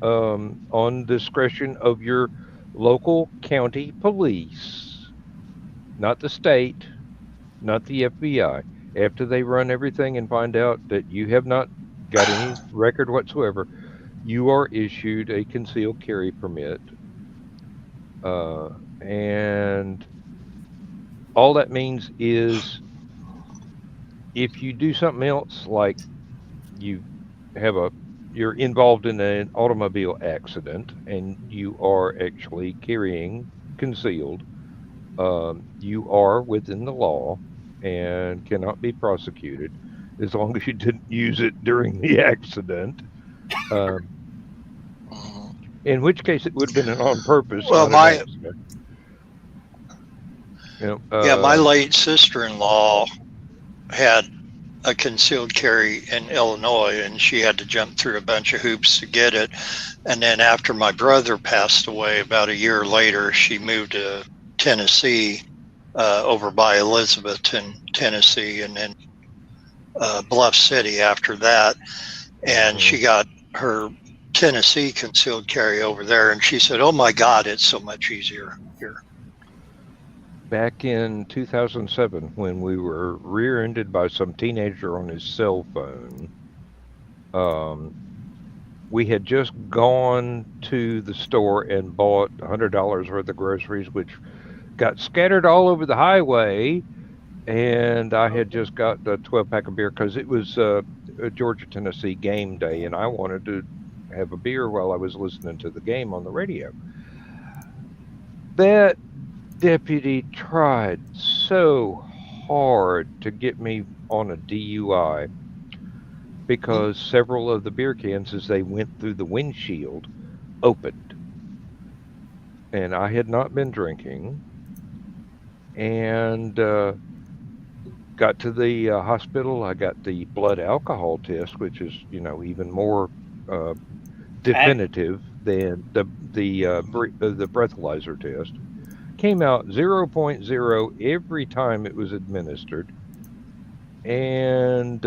on discretion of your local county police, not the state, not the FBI. After they run everything and find out that you have not got any record whatsoever, you are issued a concealed carry permit. And all that means is if you do something else, like you're involved in an automobile accident and you are actually carrying concealed, you are within the law and cannot be prosecuted as long as you didn't use it during the accident. In which case it would have been an on purpose. Well, my late sister-in-law had a concealed carry in Illinois, and she had to jump through a bunch of hoops to get it. And then after my brother passed away, about a year later, she moved to Tennessee, over by Elizabethton, Tennessee, and then Bluff City after that. And she got her Tennessee concealed carry over there, and she said, "Oh my God, it's so much easier here." Back in 2007, when we were rear-ended by some teenager on his cell phone, we had just gone to the store and bought $100 worth of groceries, which got scattered all over the highway, and I had just got a 12-pack of beer because it was a Georgia-Tennessee game day, and I wanted to have a beer while I was listening to the game on the radio. That deputy tried so hard to get me on a DUI because several of the beer cans, as they went through the windshield, opened. And I had not been drinking. And got to the hospital. I got the blood alcohol test, which is even more uh, definitive than the breathalyzer test. Came out zero point 0.0 every time it was administered, and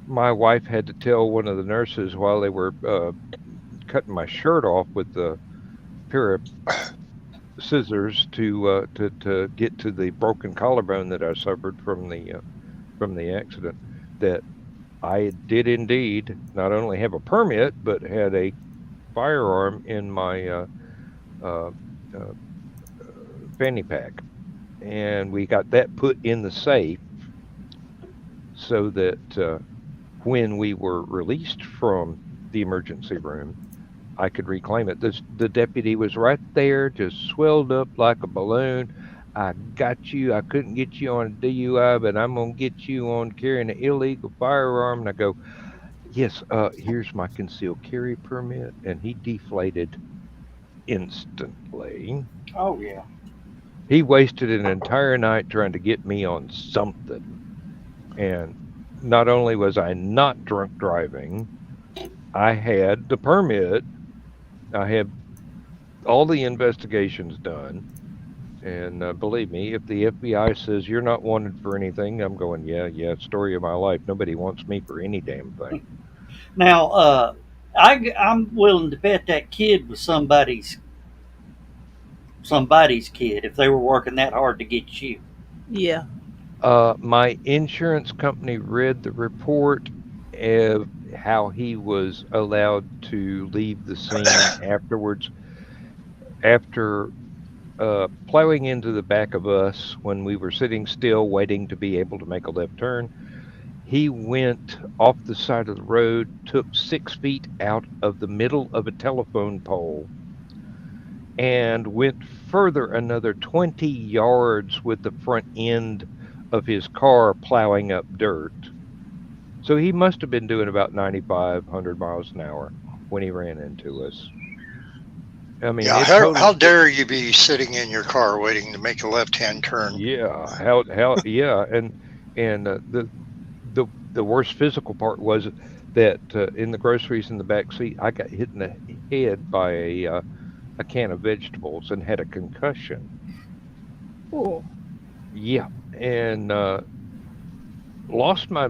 my wife had to tell one of the nurses while they were cutting my shirt off with the pair of scissors to get to the broken collarbone that I suffered from the accident, that I did indeed not only have a permit but had a firearm in my uh, uh, fanny pack, and we got that put in the safe so that when we were released from the emergency room, I could reclaim it. The deputy was right there, just swelled up like a balloon. I got you. I couldn't get you on a DUI, but I'm gonna get you on carrying an illegal firearm. And I go, yes. Here's my concealed carry permit, and he deflated instantly. Oh yeah. He wasted an entire night trying to get me on something, and not only was I not drunk driving, I had the permit. I had all the investigations done. And believe me, if the FBI says you're not wanted for anything, I'm going, yeah, story of my life. Nobody wants me for any damn thing. Now, I'm willing to bet that kid was somebody's kid if they were working that hard to get you. Yeah. My insurance company read the report of how he was allowed to leave the scene afterwards, after plowing into the back of us when we were sitting still waiting to be able to make a left turn. He went off the side of the road, took 6 feet out of the middle of a telephone pole, and went further another 20 yards with the front end of his car plowing up dirt. So he must have been doing about 95, 100 miles an hour when he ran into us. I mean, yeah, how dare you be sitting in your car waiting to make a left-hand turn? Yeah, yeah, and the worst physical part was that in the groceries in the back seat, I got hit in the head by a can of vegetables and had a concussion. Oh. Yeah, and lost my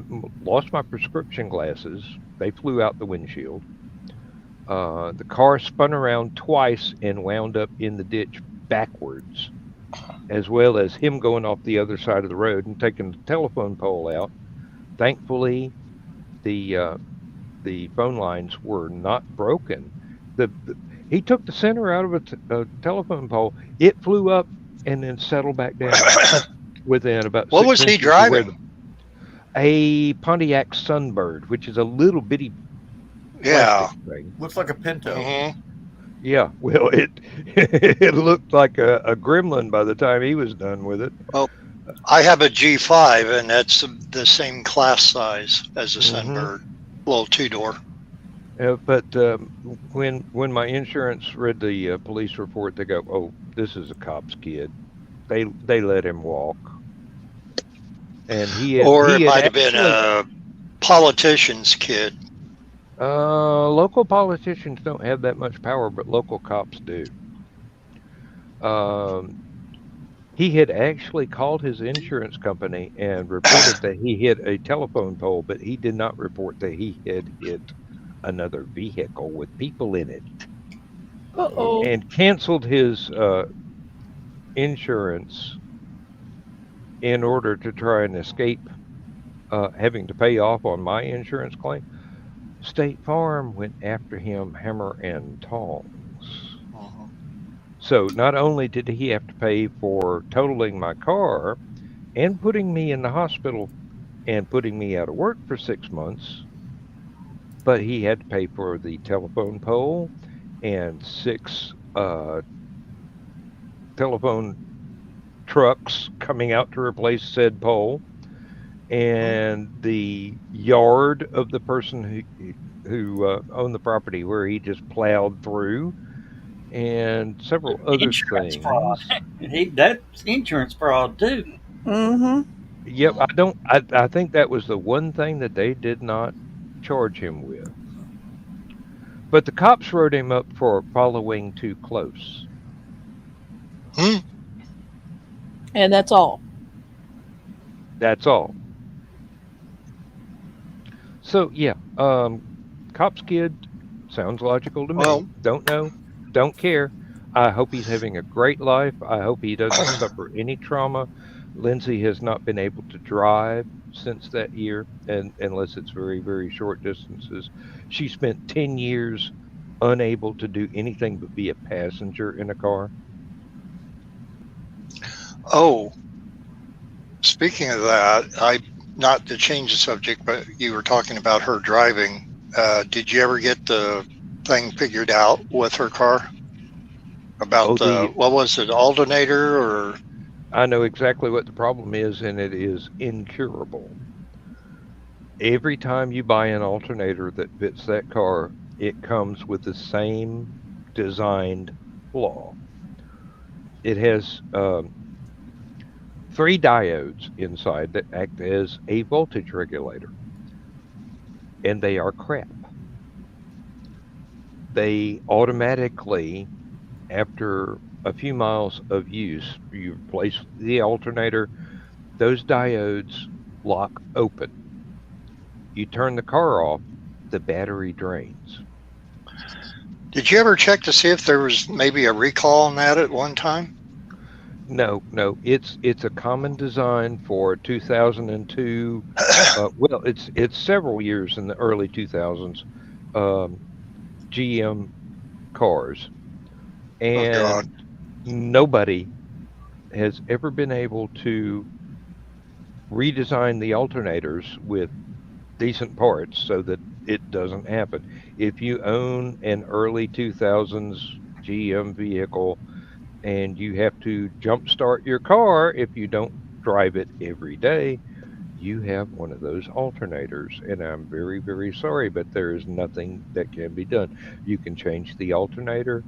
prescription glasses. They flew out the windshield. The car spun around twice and wound up in the ditch backwards, as well as him going off the other side of the road and taking the telephone pole out. Thankfully, the phone lines were not broken. He took the center out of a telephone pole. It flew up and then settled back down within about. What was he driving? A Pontiac Sunbird, which is a little bitty. Yeah, thing. Looks like a Pinto. Mm-hmm. Yeah, well, it looked like a gremlin by the time he was done with it. Well, I have a G5, and that's the same class size as a Sunbird, little 2-door. But when my insurance read the police report, they go, "Oh, this is a cop's kid." They let him walk, and it might have been a politician's kid. Local politicians don't have that much power, but local cops do. He had actually called his insurance company and reported that he hit a telephone pole, but he did not report that he had hit another vehicle with people in it. Uh-oh. And canceled his insurance in order to try and escape having to pay off on my insurance claim. State Farm went after him hammer and tongs. So not only did he have to pay for totaling my car and putting me in the hospital and putting me out of work for 6 months, but he had to pay for the telephone pole and 6 telephone trucks coming out to replace said pole, and the yard of the person who owned the property where he just plowed through, and several other things. Fraud. That's insurance fraud too. Mm-hmm. Yep, I don't. I think that was the one thing that they did not charge him with. But the cops wrote him up for following too close. Hmm. And that's all. That's all. So yeah, cops kid sounds logical to me. Well, Don't know, don't care. I hope he's having a great life. I hope he doesn't suffer any trauma. Lindsay has not been able to drive since that year, and unless it's very, very short distances. She spent 10 years unable to do anything but be a passenger in a car. oh, speaking of that, I not to change the subject, but you were talking about her driving. Did you ever get the thing figured out with her car about Oh, the the what was it, alternator or? I know exactly what the problem is, and it is incurable. Every time you buy an alternator that fits that car, it comes with the same designed flaw. It has three diodes inside that act as a voltage regulator, and they are crap. They automatically, after a few miles of use, you replace the alternator, those diodes lock open. You turn the car off, the battery drains. Did you ever check to see if there was maybe a recall on that at one time? No, no, it's a common design for 2002. Well, it's several years in the early 2000s. Um, GM cars, Oh God. and nobody has ever been able to redesign the alternators with decent parts so that it doesn't happen. If you own an early 2000s GM vehicle and you have to jumpstart your car if you don't drive it every day, you have one of those alternators. And I'm very, very sorry, but there is nothing that can be done. You can change the alternator,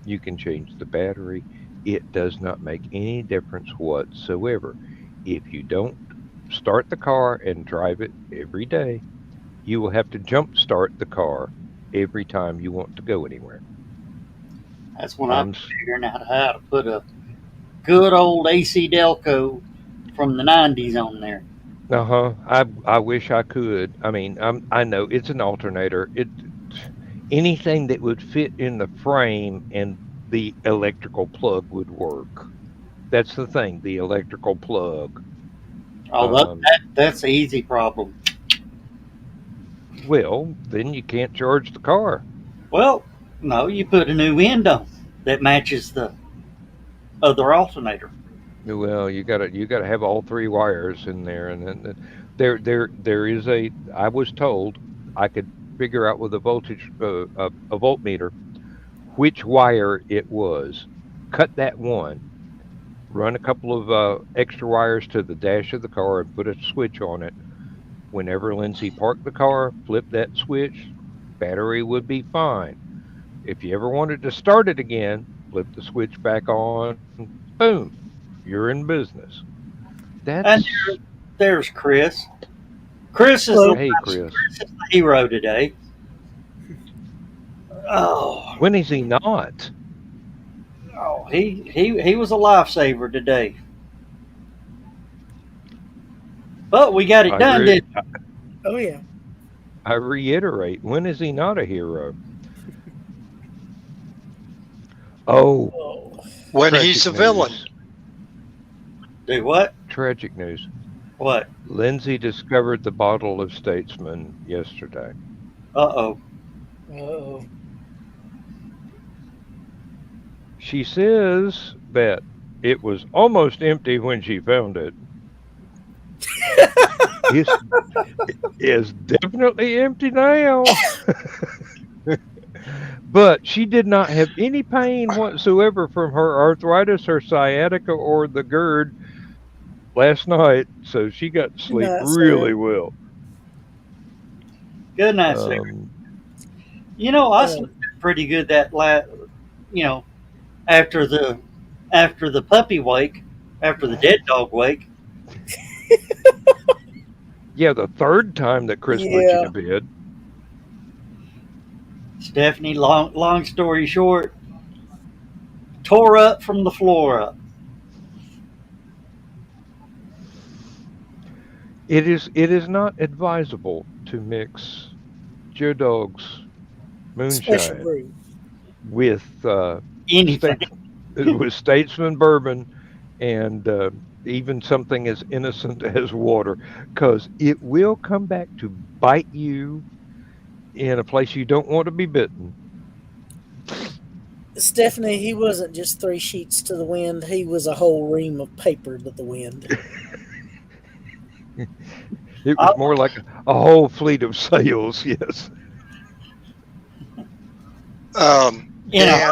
you can change the battery. It does not make any difference whatsoever. If you don't start the car and drive it every day, you will have to jump start the car every time you want to go anywhere. That's when I'm I'm figuring out how to put a good old AC Delco from the 90s on there. uh-huh. I wish I could. I mean, I know it's an alternator. Anything that would fit in the frame and the electrical plug would work. That's the thing, the electrical plug. Oh, Um, that's an easy problem. well, then you can't charge the car. Well, no, you put a new end on that matches the other alternator. Well, you gotta have all three wires in there, and then there is a. I was told I could figure out with a voltage a voltmeter which wire it was. Cut that one. Run a couple of extra wires to the dash of the car and put a switch on it. Whenever Lindsay parked the car, flip that switch. Battery would be fine. If you ever wanted to start it again, flip the switch back on. Boom, you're in business. And That's there's Chris. Chris is the Hello. hey, Chris. hero today. Oh, When is he not? oh, he was a lifesaver today. But we got it I done, re- didn't Oh yeah. I reiterate, when is he not a hero? Oh, Oh. When tragic he's a villain. news. we? Do what? Tragic news. What? Lindsay discovered the bottle of Statesman yesterday. Uh-oh. Oh. She says that it was almost empty when she found it. It's, it's definitely empty now. But she did not have any pain whatsoever from her arthritis, her sciatica, or the GERD last night, so she got to sleep Not really sad. well. Good night, Sarah. Um, I Oh. slept pretty good you know, after the puppy wake, after the dead dog wake. Yeah, the third time that Chris put you to bed. Stephanie, long story short, tore up from the floor up. It is not advisable to mix Joe Dog's Special moonshine brew. with Anything. with Statesman bourbon and even something as innocent as water, because it will come back to bite you in a place you don't want to be bitten. Stephanie, he wasn't just 3 sheets to the wind. He was a whole ream of paper to the wind. It was more like a whole fleet of sails, yes. Dan,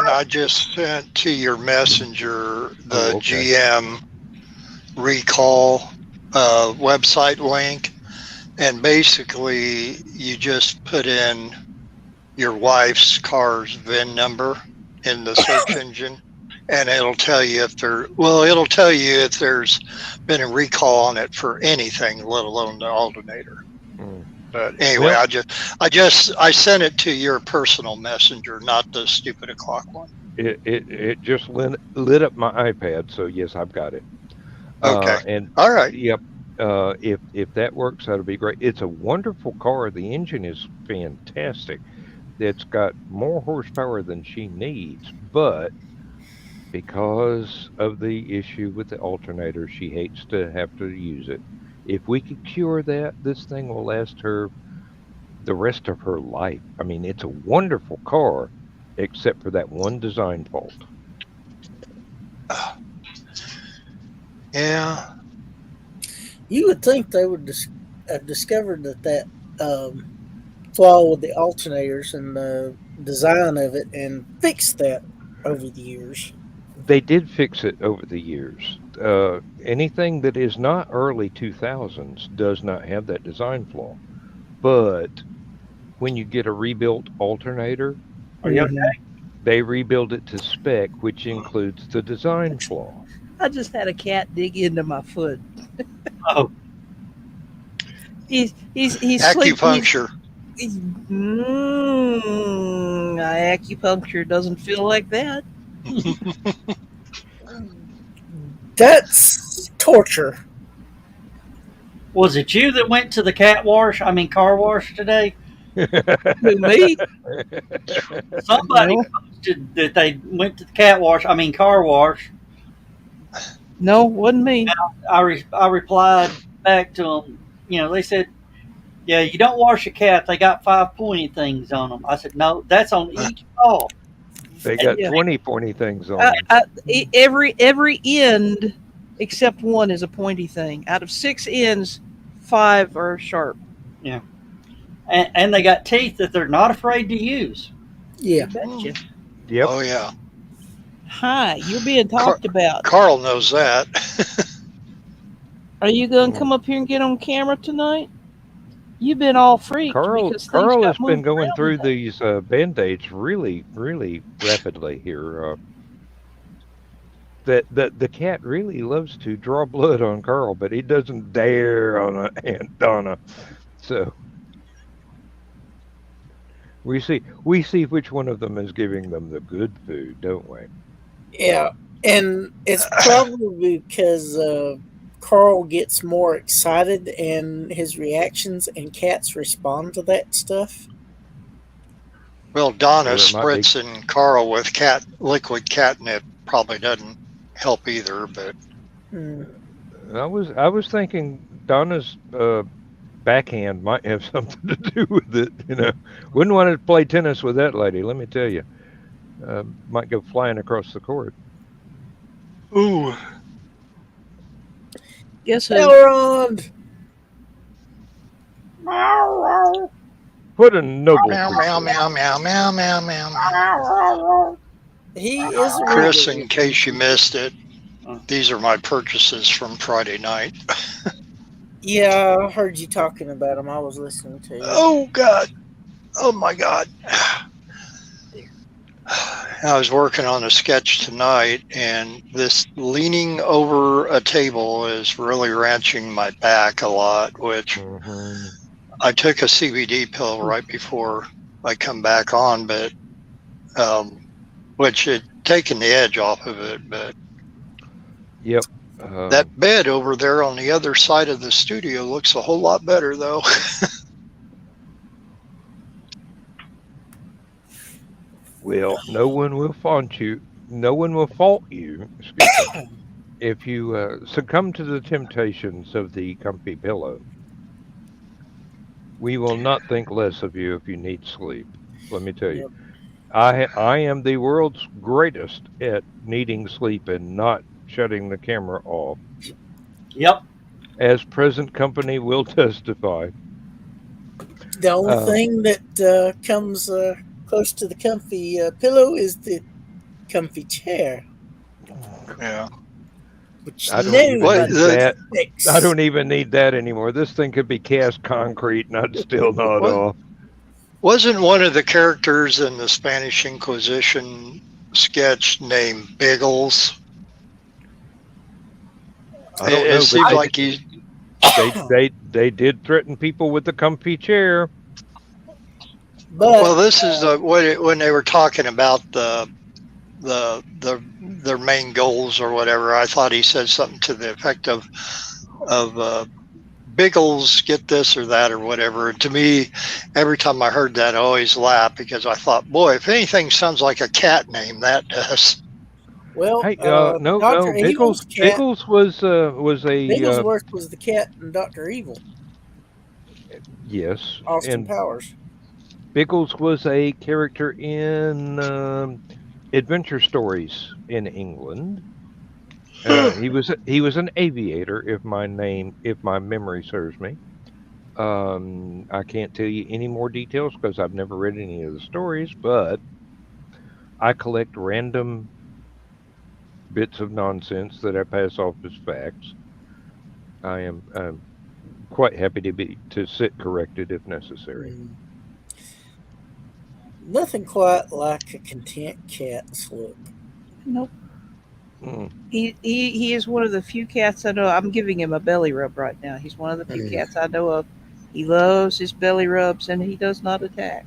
I just sent to your messenger the GM recall website link, and basically you just put in your wife's car's VIN number in the search engine, and it'll tell you if there's been a recall on it for anything, let alone the alternator. But anyway, I sent it to your personal messenger, not the stupid o'clock one. It just lit up my iPad, so yes, I've got it. Okay. And all right. Yep. If that works, that'll be great. It's a wonderful car. The engine is fantastic. It's got more horsepower than she needs, but because of the issue with the alternator, she hates to have to use it. If we could cure that, this thing will last her the rest of her life. I mean, it's a wonderful car, except for that one design fault. Yeah. You would think they would have discovered that flaw with the alternators and the design of it and fixed that over the years. They did fix it over the years. Anything that is not early 2000s does not have that design flaw. But when you get a rebuilt alternator, Are you okay? they rebuild it to spec, which includes the design flaw. I just had a cat dig into my foot. Oh, He's acupuncture. Acupuncture doesn't feel like that. That's torture. was it you that went to the car wash today? Who, me? Somebody posted that they went to the car wash. No, wasn't me. I replied back to them. They said, "Yeah, you don't wash a cat. They got 5 pointy things on them." I said, "No, that's on each paw." They got 20 pointy things on them. Every end except one is a pointy thing. Out of 6 ends, 5 are sharp. Yeah, and they got teeth that they're not afraid to use. Yeah. Betcha. Yep. Oh yeah. Hi, you're being talked about. Carl knows that. Are you going to come up here and get on camera tonight? You've been all freaked. Carl because things has got been moved going around through today. these Band-Aids really, really rapidly here. The cat really loves to draw blood on Carl, but he doesn't dare on Aunt Donna. So we see which one of them is giving them the good food, don't we? Yeah. And it's probably because Carl gets more excited and his reactions, and cats respond to that stuff. Well, Donna Well, it might be. spritzing Carl with liquid catnip probably doesn't help either. But I was thinking Donna's backhand might have something to do with it. Wouldn't want to play tennis with that lady. Let me tell you, might go flying across the court. ooh, Guess who? Elrond! What a noble meow meow meow meow meow meow meow. He is a Chris, really- in case you missed it, these are my purchases from Friday night. Yeah, I heard you talking about him. I was listening to you. Oh God! Oh my God! I was working on a sketch tonight, and this leaning over a table is really wrenching my back a lot, which I took a CBD pill right before I come back on, but which had taken the edge off of it. But Yep. that bed over there on the other side of the studio looks a whole lot better, though. Well, no one will fault you. No one will fault you, excuse me, if you succumb to the temptations of the comfy pillow. We will not think less of you if you need sleep. Let me tell you, I am the world's greatest at needing sleep and not shutting the camera off, Yep. as present company will testify. The only thing that comes close to the comfy pillow is the comfy chair. Yeah. Which I don't even need that. fix. I don't even need that anymore. This thing could be cast concrete and I'd still nod off. Wasn't one of the characters in the Spanish Inquisition sketch named Biggles? I don't It know, seems but like he. they did threaten people with the comfy chair. But Well, this is when they were talking about their main goals or whatever. I thought he said something to the effect of Biggles get this or that or whatever. And to me, every time I heard that, I always laughed because I thought, boy, if anything sounds like a cat name, that does. well, Hey, Dr. no, Evil's cat. Biggles was a Bigglesworth was the cat in Dr. Evil. yes, Austin and Powers. Biggles was a character in adventure stories in England. He was an aviator, if my memory serves me. I can't tell you any more details because I've never read any of the stories, but I collect random bits of nonsense that I pass off as facts. I am quite happy to sit corrected if necessary. Nothing quite like a content cat's look. Nope. Mm. He is one of the few cats I know. I'm giving him a belly rub right now. He's one of the few cats I know of. He loves his belly rubs and he does not attack.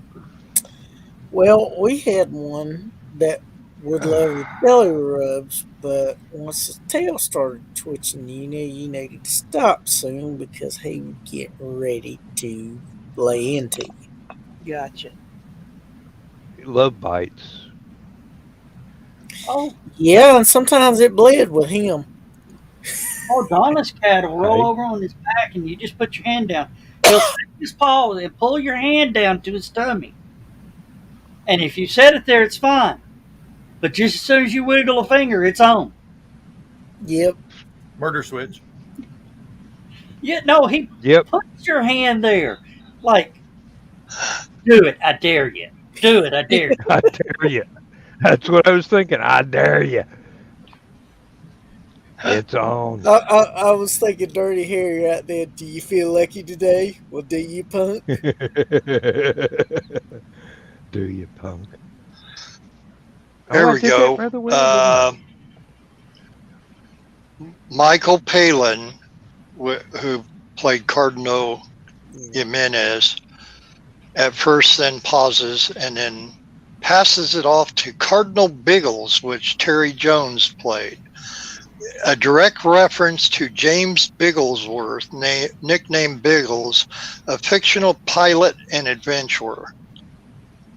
Well, we had one that would love the belly rubs, but once his tail started twitching, you needed to stop soon because he would get ready to lay into you. Gotcha. Love bites. Oh, Yeah, and sometimes it bled with him. oh, Donna's cat will roll Hey. over on his back, and you just put your hand down. He'll stick his paw and pull your hand down to his tummy. And if you set it there, it's fine. But just as soon as you wiggle a finger, it's on. Yep. Murder switch. Yeah, no, he Yep. puts your hand there. Like, do it, I dare you. Do it, I dare you. I dare you. That's what I was thinking. I dare you. It's on. I was thinking Dirty Harry right there. Do you feel lucky today? Well, do you, punk? Do you, punk? There I we did that go. rather well, didn't Michael Palin, who played Cardinal Jimenez, at first then pauses and then passes it off to Cardinal Biggles, which Terry Jones played. A direct reference to James Bigglesworth, nicknamed Biggles, a fictional pilot and adventurer.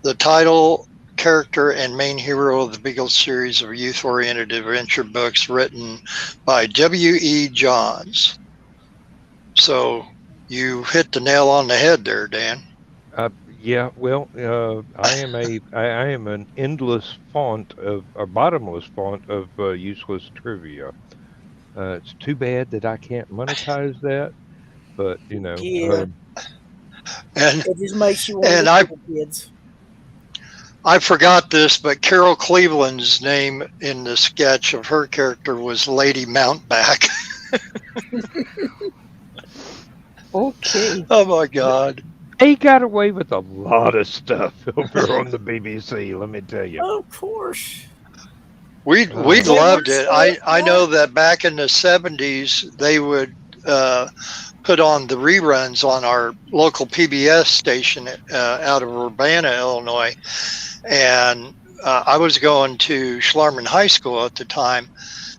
The title, character, and main hero of the Biggles series of youth-oriented adventure books written by W.E. Johns. So you hit the nail on the head there, Dan. Yeah, well, I am an endless font of a bottomless font of useless trivia. It's too bad that I can't monetize that, but Yeah. And It just makes you want And to I- the kids. I forgot this, but Carol Cleveland's name in the sketch of her character was Lady Mountback. Okay. Oh my God. They got away with a lot of stuff over on the BBC, let me tell you. Of course. We They loved were it. so I know that back in the 70s, they would put on the reruns on our local PBS station out of Urbana, Illinois. And I was going to Schlarman High School at the time.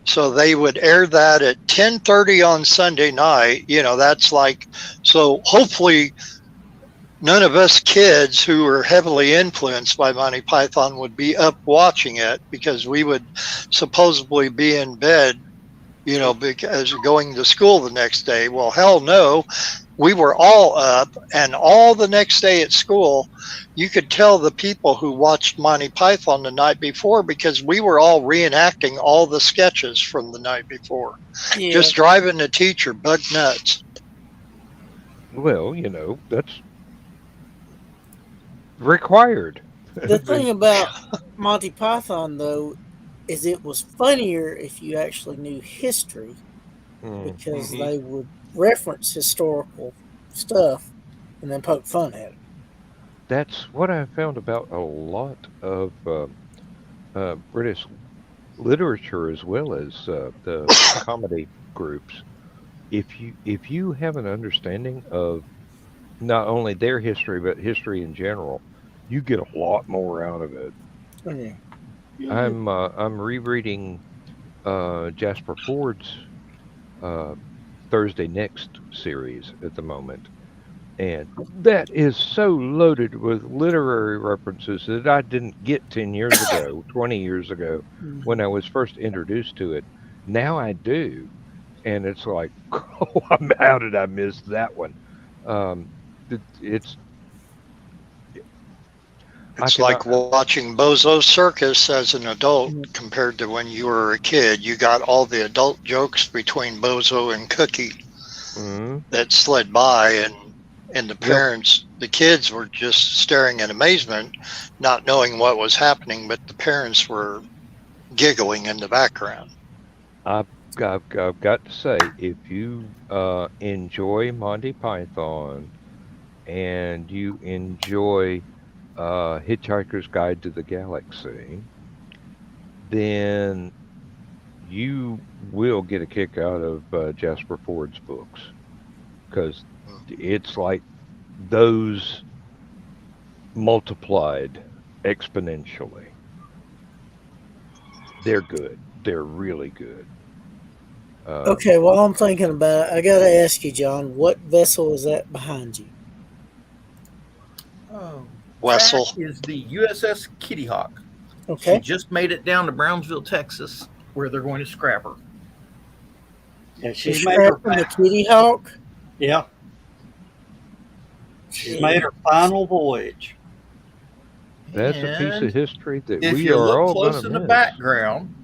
So they would air that at 10:30 on Sunday night. You know, that's like, so hopefully none of us kids who were heavily influenced by Monty Python would be up watching it, because we would supposedly be in bed, you know, because going to school the next day. Well, hell no. We were all up, and all the next day at school, you could tell the people who watched Monty Python the night before, because we were all reenacting all the sketches from the night before, Yeah. just driving the teacher bug nuts. Well, you know, that's required. The thing about Monty Python, though, is it was funnier if you actually knew history, because Mhm. they would reference historical stuff and then poke fun at it. That's what I found about a lot of British literature, as well as the comedy groups. If you have an understanding of not only their history but history in general, you get a lot more out of it. Yeah. I'm rereading Jasper Ford's Thursday Next series at the moment, and that is so loaded with literary references that I didn't get 10 years ago, 20 years ago, when I was first introduced to it. Now I do, and it's like, oh, how did I miss that one? It's It's like watching Bozo Circus as an adult compared to when you were a kid. You got all the adult jokes between Bozo and Cookie that slid by, and the parents, the kids were just staring in amazement, not knowing what was happening, but the parents were giggling in the background. I've got to say, if you enjoy Monty Python and you enjoy Hitchhiker's Guide to the Galaxy, then you will get a kick out of Jasper Ford's books, because it's like those multiplied exponentially. They're good. They're really good. Okay, while I'm thinking about it, I got to ask you, John, what vessel is that behind you? Oh, Wessel that is the USS Kitty Hawk. Okay. She just made it down to Brownsville, Texas, where they're going to scrap her. Yeah, She's she's made her. scrapping the Kitty Hawk. Yeah, she's made her final voyage. That's a piece of history that if we you are look all close going in to the miss. background,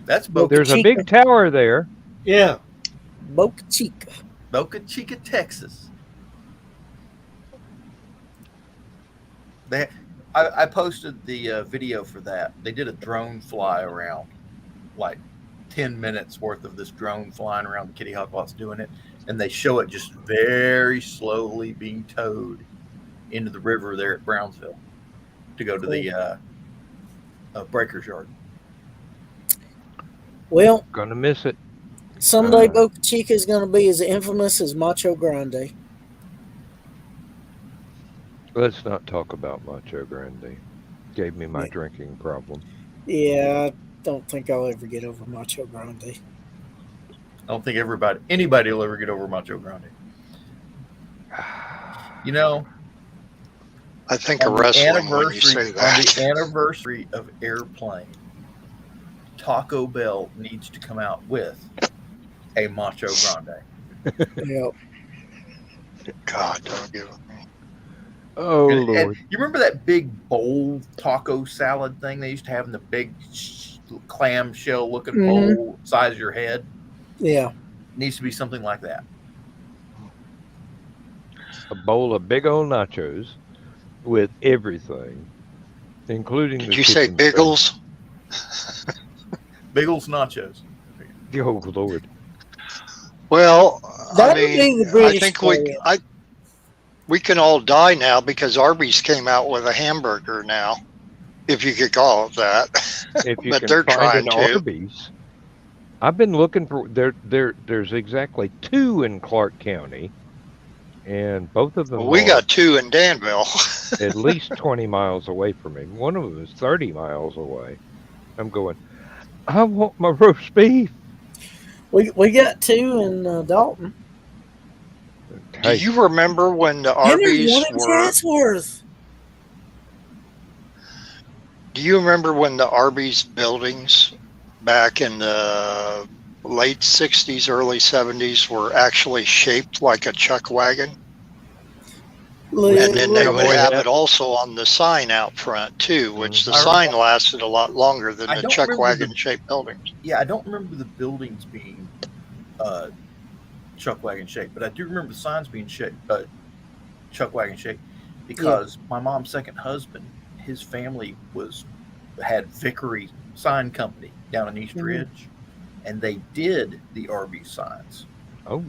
that's Boca There's a Chica. big tower there. Yeah, Boca Chica. Boca Chica, Texas. I posted the video for that. They did a drone fly around, like 10 minutes worth of this drone flying around the Kitty Hawk while it's doing it, and they show it just very slowly being towed into the river there at Brownsville to go to the breaker's yard. Well, Gonna miss it. someday Boca Chica is going to be as infamous as Macho Grande. Let's not talk about Macho Grande. Gave me my drinking problem. Yeah, I don't think I'll ever get over Macho Grande. I don't think anybody will ever get over Macho Grande. You know, I think of wrestling when you say on that. the anniversary of Airplane, Taco Bell needs to come out with a Macho Grande. Yep. God, don't give me. Oh, And Lord. you remember that big bowl taco salad thing they used to have in the big clamshell looking bowl size of your head? Yeah. It needs to be something like that. A bowl of big old nachos with everything, including Did the you say kitchen Biggles? Biggles nachos. sink. Oh, Lord. Well, That I would mean, be the British I think way. We can all die now because Arby's came out with a hamburger now, if you could call it that. If you But can they're find trying an to. Arby's. I've been looking for there's exactly 2 in Clark County, and both of them Well, we are got 2 in Danville. at least 20 miles away from me. One of them is 30 miles away. I'm going, I want my roast beef. We got 2 in Dalton. Do Hey, you remember when the And there's Arby's one in were? Chatsworth. Do you remember when the Arby's buildings back in the late 60s, early 70s were actually shaped like a chuck wagon? And then they would have it also on the sign out front too, which the sign lasted a lot longer than the chuck wagon shaped buildings. Yeah, I don't remember the buildings being chuck wagon shaped, but I do remember the signs being chuck wagon shaped because my mom's second husband, his family had Vickery Sign Company down in East Ridge, and they did the Arby's signs. Oh,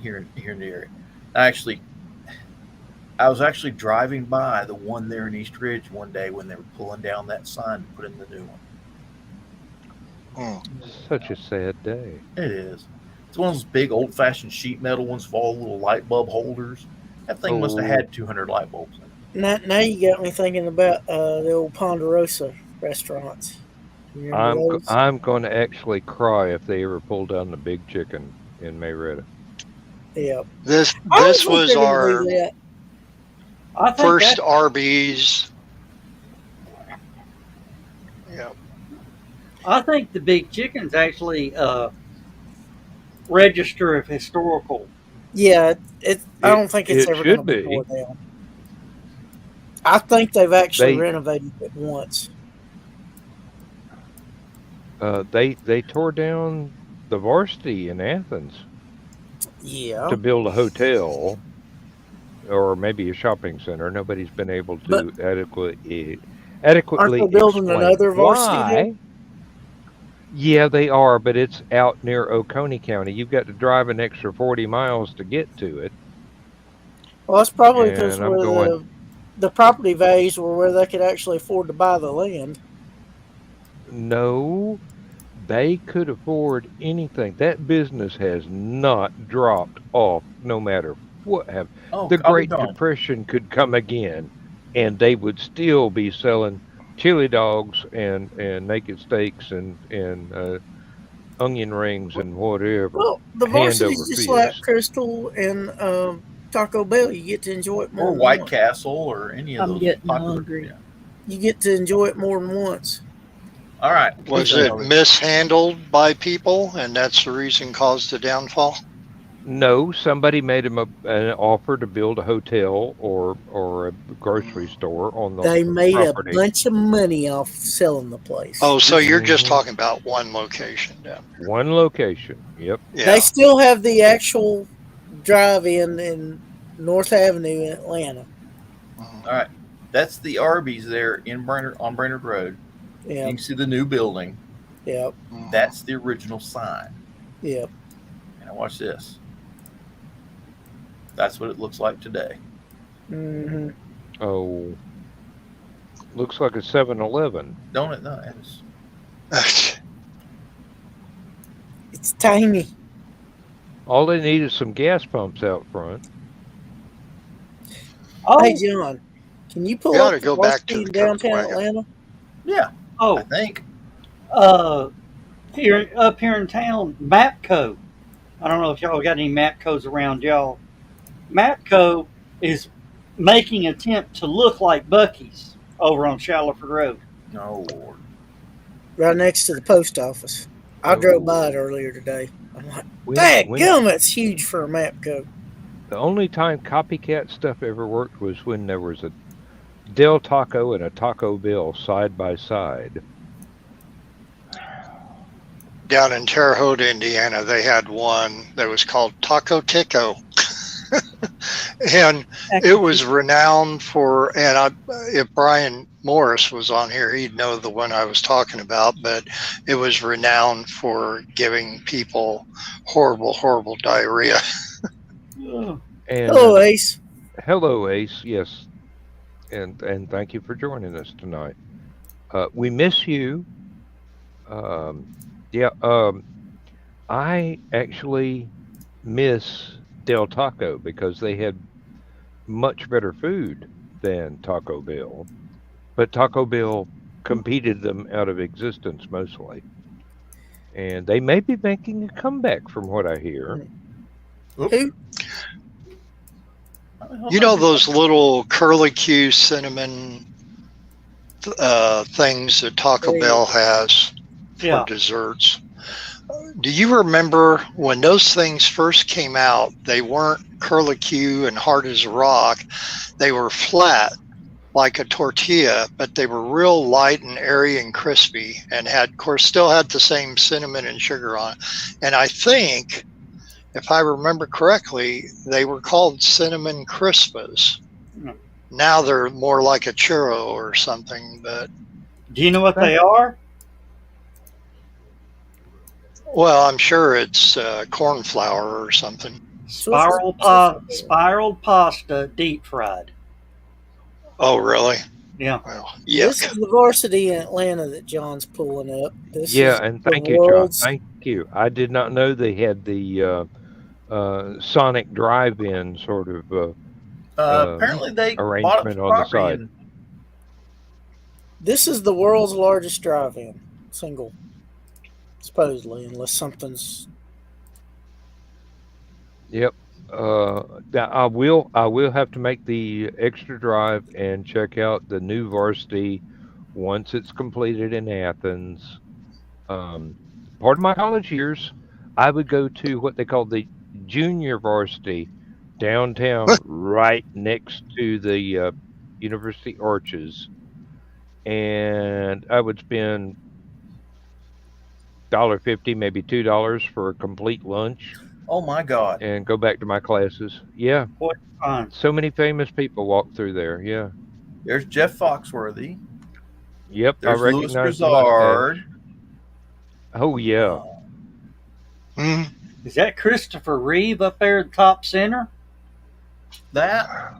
here in the area. I was actually driving by the one there in East Ridge one day when they were pulling down that sign to put in the new one. such a sad day. It is. It's one of those big old-fashioned sheet metal ones with all the little light bulb holders. That thing must have had 200 light bulbs in it. Now you got me thinking about the old Ponderosa restaurants. I'm going to actually cry if they ever pull down the Big Chicken in Marietta. Yeah. This was our first Arby's. Yeah. I think the Big Chicken's actually register of historical. Yeah, I don't think it's ever going to be torn down. I think they've actually renovated it once. They tore down the Varsity in Athens. Yeah. To build a hotel or maybe a shopping center. Nobody's been able to adequately aren't they building another Varsity? Yeah, they are, but it's out near Oconee County. You've got to drive an extra 40 miles to get to it. Well, that's probably because the property values were where they could actually afford to buy the land. No, they could afford anything. That business has not dropped off no matter what happened. The Great Depression could come again, and they would still be selling chili dogs and naked steaks and onion rings and whatever. Well, the Varsity's just like Crystal and Taco Bell. You get to enjoy it more. Or White Castle or any of those. I'm getting hungry. Yeah. You get to enjoy it more than once. All right. Was it mishandled by people, and that's the reason caused the downfall? No, somebody made him an offer to build a hotel or a grocery store on the They made property. A bunch of money off selling the place. Oh, so you're just talking about one location down here. One location, yep. Yeah. They still have the actual drive-in in North Avenue in Atlanta. All right. That's the Arby's there on Brainerd Road. Yeah. You can see the new building. Yep. That's the original sign. Yep. Now watch this. That's what it looks like today. Mm-hmm. Oh, looks like a 7-Eleven. Don't it? No, it's tiny. All they need is some gas pumps out front. Oh. Hey, John, can you pull up go back to the downtown Atlanta? Yeah. Oh, I think. Up here in town, Mapco. I don't know if y'all got any Mapcos around y'all. Mapco is making an attempt to look like Buc-ee's over on Shallowford Road. No, Lord. Right next to the post office. I drove by it earlier today. I'm like, dadgum, that's huge for a Mapco. The only time copycat stuff ever worked was when there was a Del Taco and a Taco Bell side by side. Down in Terre Haute, Indiana, they had one that was called Taco Tico. And it was renowned for, and if Brian Morris was on here, he'd know the one I was talking about, but it was renowned for giving people horrible, horrible diarrhea. And Hello, Ace. hello, Ace. Yes, and thank you for joining us tonight. We miss you. Um, yeah. I actually miss Del Taco because they had much better food than Taco Bell, but Taco Bell competed them out of existence mostly. And they may be making a comeback from what I hear. Oop. Who? How the hell You did I know do those that? little curly Q cinnamon things that Taco There you Bell go. has for Yeah. desserts? Do you remember when those things first came out? They weren't curlicue and hard as a rock. They were flat like a tortilla, but they were real light and airy and crispy, and had, of course, still had the same cinnamon and sugar on it. And I think, if I remember correctly, they were called cinnamon crispas. Hmm. Now they're more like a churro or something, but Do you know what they are? well, I'm sure it's corn flour or something. Spiraled pasta, deep fried. Oh, really? Yeah. Well, This yuck. is the varsity in Atlanta that John's pulling up. This Yeah, is and the thank you, John. world's. Thank you. I did not know they had the Sonic drive-in sort of Apparently they bought up arrangement the on the property side. and This is the world's largest drive-in single, supposedly, unless something's. Yep. I will have to make the extra drive and check out the new varsity once it's completed in Athens. Part of my college years, I would go to what they call the junior varsity downtown, right next to the university arches, and I would spend $1.50, maybe $2 for a complete lunch, oh my God, and go back to my classes. Yeah, What fun. so many famous people walk through there. Yeah. there's Jeff Foxworthy. Yep, I There's Louis recognize the mustache. Grizzard. Oh yeah. Uh, Hmm. Is that Christopher Reeve up there at the top center? that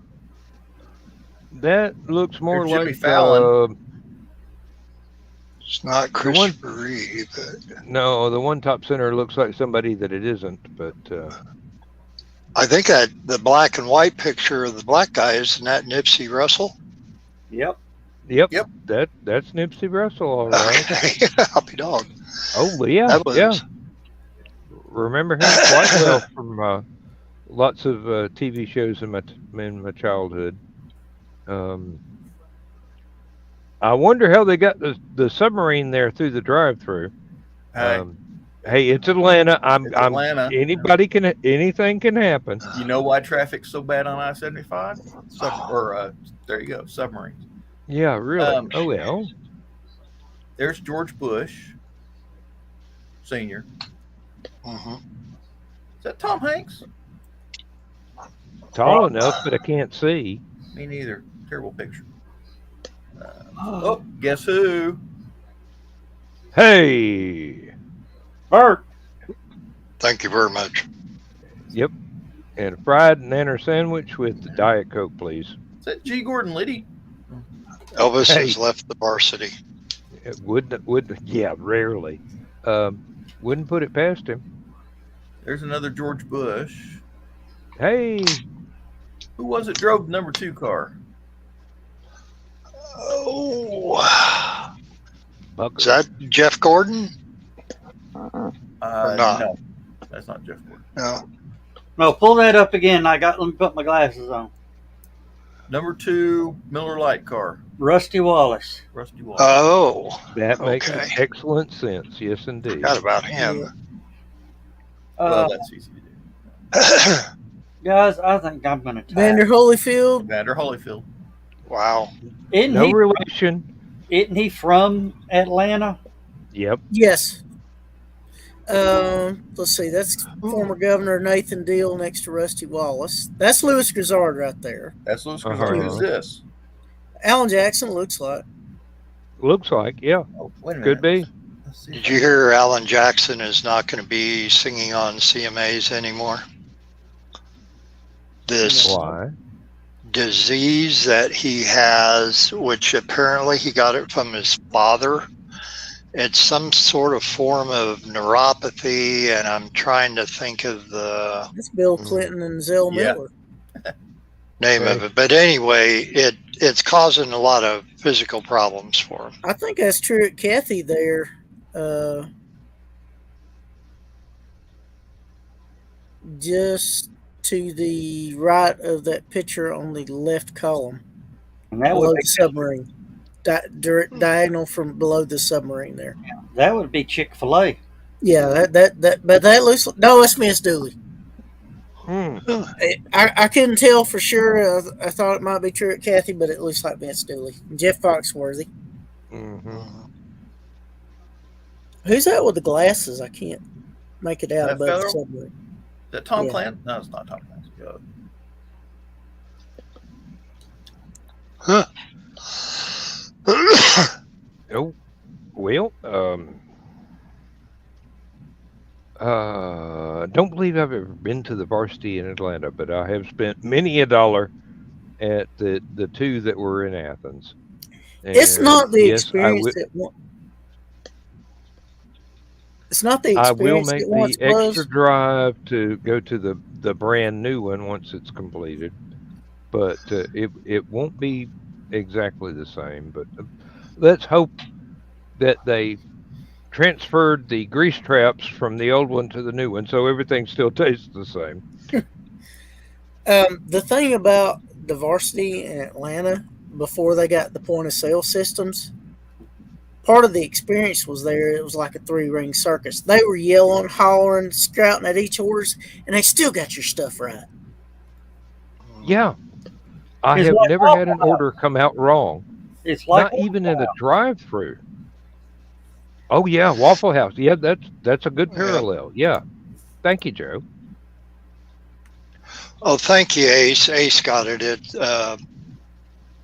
That looks more There's Jimmy like Fallon. It's not The one- Christopher Reeve, but no, the one top center looks like somebody that it isn't, but I think the black and white picture of the black guy, isn't that Nipsey Russell? Yep. yep, Yep. that's Nipsey Russell, all right. Okay, happy dog. Oh yeah, That was yeah. Remember him quite well from lots of TV shows in my childhood. I wonder how they got the submarine there through the drive-through. hey, Hey, it's Atlanta. I'm Atlanta. anything can happen. You know why traffic's so bad on I-75? There you go, submarines. Yeah, really. Um, well. There's George Bush, Senior. Mhm. Is that Tom Hanks? Tall enough, but I can't see. Me neither. Terrible picture. Oh, guess who? Hey. Bert. Thank you very much. Yep. And a fried nanner sandwich with the Diet Coke, please. Is that G. Gordon Liddy? Elvis Hey. has left the varsity. It would yeah, rarely. Wouldn't put it past him. There's another George Bush. Hey. Who was it drove the number 2 car? Oh, Bucker. is that Jeff Gordon? Uh-uh. not? No, that's not Jeff Gordon. No. No, pull that up again. Let me put my glasses on. Number 2 Miller Lite car. Rusty Wallace. Rusty Wallace. Oh, That makes okay. excellent sense. Yes, indeed. Forgot about him. Well, that's easy to do. Guys, I think I'm going to tie. Vander Holyfield. Vander Holyfield. Wow. No relation. Isn't he from Atlanta? Yep. Yes. Let's see. That's former Governor Nathan Deal next to Rusty Wallace. That's Louis Grizzard right there. That's Louis Grizzard. Uh-huh. Who's this? Alan Jackson looks like. Looks like, yeah. Oh, wait a minute. Could be. Let's see. Did you hear Alan Jackson is not going to be singing on CMAs anymore? this Why? disease that he has, which apparently he got it from his father. It's some sort of form of neuropathy, and I'm trying to think of the It's Bill Clinton and Zell Yeah. Miller. name of it. But anyway, it's causing a lot of physical problems for him. I think that's true at Kathy there. Just to the right of that picture on the left column, And that below would the submarine. Diagonal from below the submarine there. be Chick-fil-A. Yeah, but that looks like, no, it's Miss Dooley. I couldn't tell for sure. I thought it might be true at Kathy, but it looks like Miss Dooley. Jeff Foxworthy. Who's that with the glasses? I can't make it out That above the federal? submarine. Is that Tom Yeah. Clancy? No, it's not Tom Clancy. Oh, well, don't believe I've ever been to the varsity in Atlanta, but I have spent many a dollar at the two that were in Athens. It's And not the yes, experience it's not the I will experience make it once the extra was. drive to go to the brand new one once it's completed, but it won't be exactly the same. But let's hope that they transferred the grease traps from the old one to the new one, so everything still tastes the same. The thing about the varsity in Atlanta before they got the point of sale systems, part of the experience was there. It was like a 3-ring circus. They were yelling, hollering, shouting at each orders, and they still got your stuff right. Yeah, I It's have like never had an Waffle order come out wrong. It's like Not even in a drive-through. Oh yeah, Waffle House. Yeah, that's a good parallel. Yeah, thank you, Joe. Oh, thank you, Ace. Ace got it.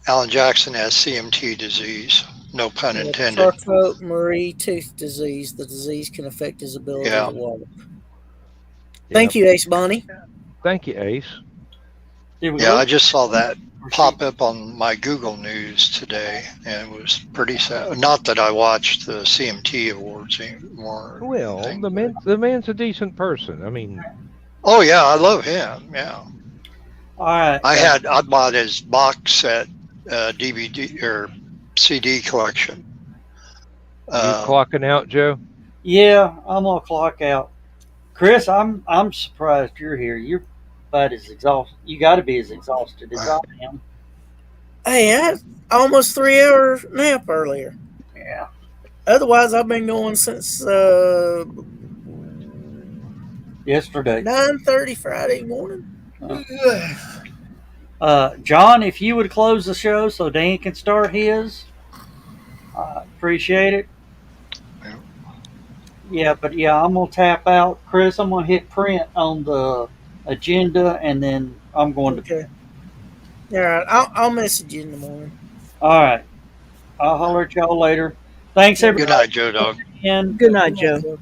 Alan Jackson has CMT disease. No pun intended. Charcot-Marie tooth disease. The disease can affect his ability Yeah. to walk. Thank you, Ace Bonnie. Thank you, Ace. Yeah, I just saw that pop up on my Google News today, and it was pretty sad. Not that I watched the CMT awards anymore. Well, the man's a decent person. I mean, Oh yeah, I love him. Yeah, All right. I bought his box set DVD or CD collection. you clocking out, Joe? Yeah, I'm gonna clock out. Chris, I'm surprised you're here. You're about as exhausted. You got to be as exhausted as I am. Hey, I had almost 3-hour nap earlier. Yeah. Otherwise, I've been going since Yesterday. 9:30 Friday morning. John, if you would close the show so Dan can start his, I appreciate it. Yeah, but I'm gonna tap out. Chris, I'm gonna hit print on the agenda, and then I'm going to. Okay. All right, I'll message you in the morning. All right. I'll holler at y'all later. Thanks, everybody. Good night, Joe Dog. And Good night, Joe.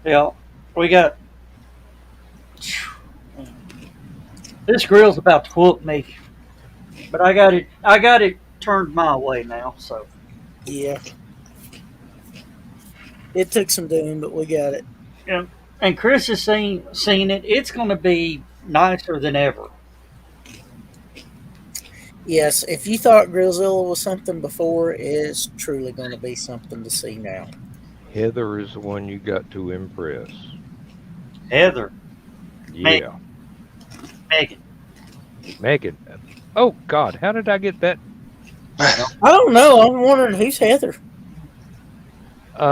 yeah, we got. This grill's about to whoop me, but I got it turned my way now. So Yeah. It took some doing, but we got it. yeah, and Chris has seen it. It's going to be nicer than ever. Yes, if you thought Grillzilla was something before, it's truly going to be something to see now. Heather is the one you got to impress. Heather, Yeah, Megan. Oh God, how did I get that? I don't know. I'm wondering who's Heather. Heather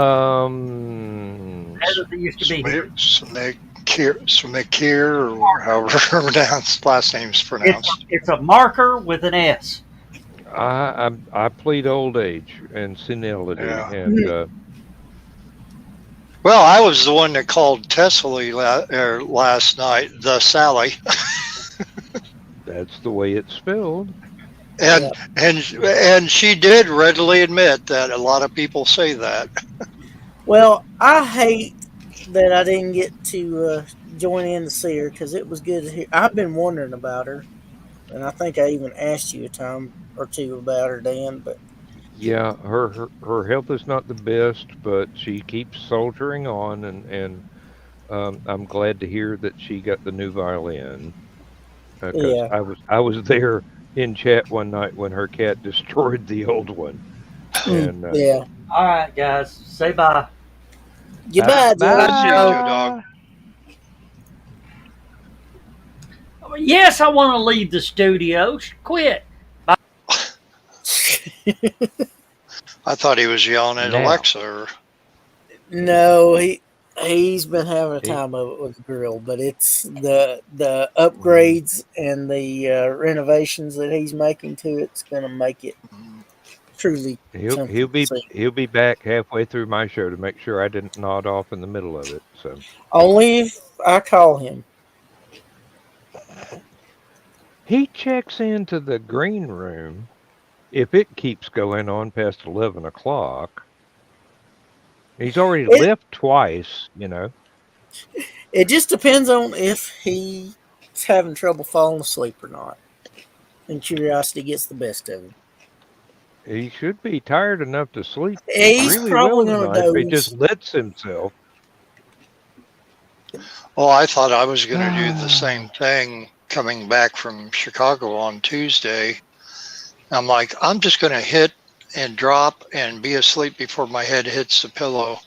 that used to be here. Smekir, or however pronounced last name's pronounced. It's a marker with an S. I plead old age and senility, Yeah. and Well, I was the one that called Tessely last night, the Sally, that's the way it's spelled. and she did readily admit that a lot of people say that. Well, I hate that I didn't get to join in to see her because it was good to hear. I've been wondering about her, and I think I even asked you a time or two about her, Dan. But Yeah, her health is not the best, but she keeps soldiering on, and I'm glad to hear that she got the new violin because yeah, I was there in chat one night when her cat destroyed the old one, and yeah. All right, guys, say bye. Goodbye, Bye, Joe. See you, Joe. Joe Dog. bye. Yes, I want to leave the studio. Quit. I thought he was yelling at Now, Alexa. Or, No, he's been having a he, time of it with the grill, but it's the well, upgrades and the renovations that he's making to it's going to make it truly he'll something he'll to be see. he'll be back halfway through my show to make sure I didn't nod off in the middle of it. So Only if I call him. he checks into the green room if it keeps going on past 11 o'clock. He's already It left twice. it just depends on if he's having trouble falling asleep or not, and curiosity gets the best of him. He should be tired enough to sleep He's really well probably going to tonight if he just doze. lets himself. well, I thought I was going to do the Ah, same thing coming back from Chicago on Tuesday. I'm like, I'm just going to hit and drop and be asleep before my head hits the pillow.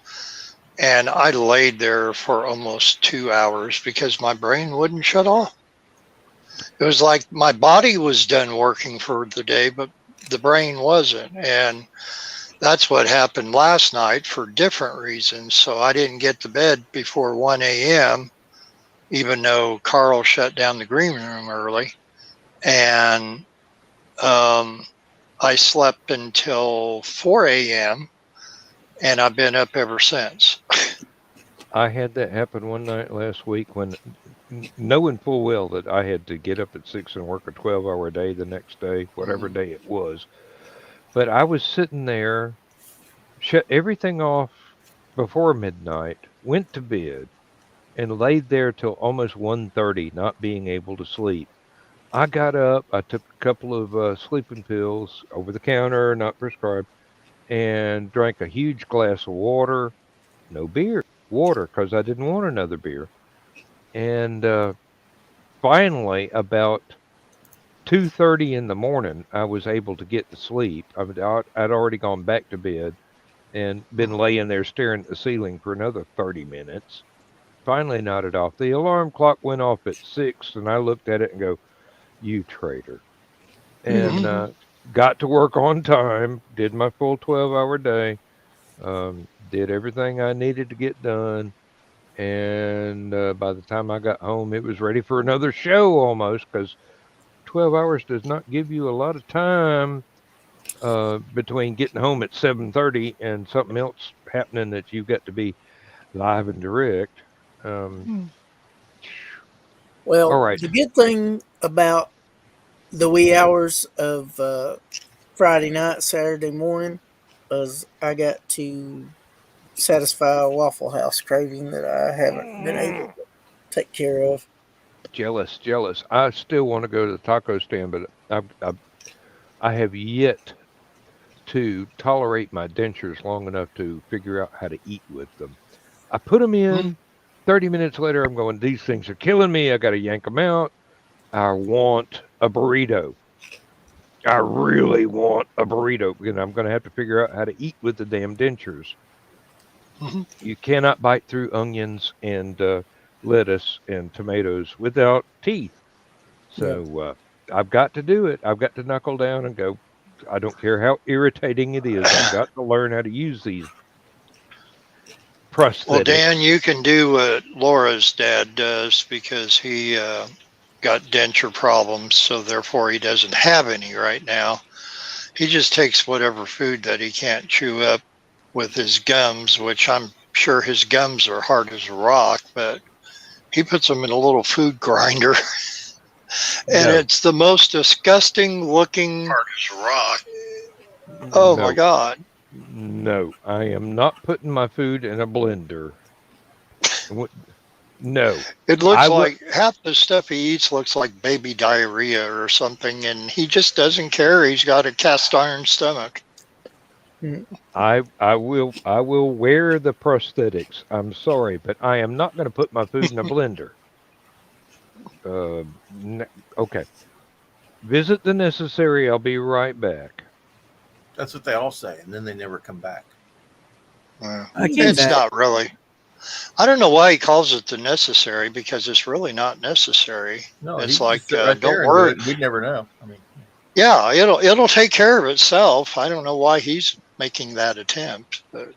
And I laid there for almost 2 hours because my brain wouldn't shut off. It was like my body was done working for the day, but the brain wasn't. And that's what happened last night for different reasons. So I didn't get to bed before 1 a.m., even though Carl shut down the green room early. And I slept until 4 a.m., and I've been up ever since. I had that happen one night last week when, knowing full well that I had to get up at 6 and work a 12-hour day the next day, whatever Mhm. day it was. But I was sitting there, shut everything off before midnight, went to bed, and laid there till almost 1:30, not being able to sleep. I got up, I took a couple of sleeping pills over the counter, not prescribed, and drank a huge glass of water. No beer, water, because I didn't want another beer. And finally, about 2:30 in the morning, I was able to get to sleep. I'd already gone back to bed and been laying there staring at the ceiling for another 30 minutes. Finally nodded off. The alarm clock went off at 6, and I looked at it and go, "You traitor." And Mhm. got to work on time, did my full 12-hour day, did everything I needed to get done. And by the time I got home, it was ready for another show almost because 12 hours does not give you a lot of time between getting home at 7:30 and something else happening that you've got to be live and direct. Um, all Well, right. the good thing about the wee hours of Friday night, Saturday morning, was I got to satisfy a Waffle House craving that I haven't been able to take care of. Jealous, jealous. I still want to go to the taco stand, but I have yet to tolerate my dentures long enough to figure out how to eat with them. I put them in. 30 minutes later, I'm going, these things are killing me. I got to yank them out. I want a burrito. I really want a burrito. And I'm going to have to figure out how to eat with the damn dentures. Mhm. You cannot bite through onions and lettuce and tomatoes without teeth. Yeah. So I've got to do it. I've got to knuckle down and go. I don't care how irritating it is. I've got to learn how to use these Well, Dan, prosthetics. you can do what Laura's dad does because he got denture problems, so therefore he doesn't have any right now. He just takes whatever food that he can't chew up with his gums, which I'm sure his gums are hard as a rock, but he puts them in a little food grinder, and No, it's the most disgusting looking. Hard as a rock. Oh my no, God. no. I am not putting my food in a blender. No. It looks I will- like half the stuff he eats looks like baby diarrhea or something, and he just doesn't care. He's got a cast iron stomach. I will wear the prosthetics. I'm sorry, but I am not going to put my food in a blender. Okay. Visit the necessary. I'll be right back. That's what they all say, and then they never come back. It's not really. I don't know why he calls it the necessary, because it's really not necessary. No, it's he like could sit right there don't and do worry. it. We'd never know. I mean, Yeah, it'll take care of itself. I don't know why he's making that attempt. But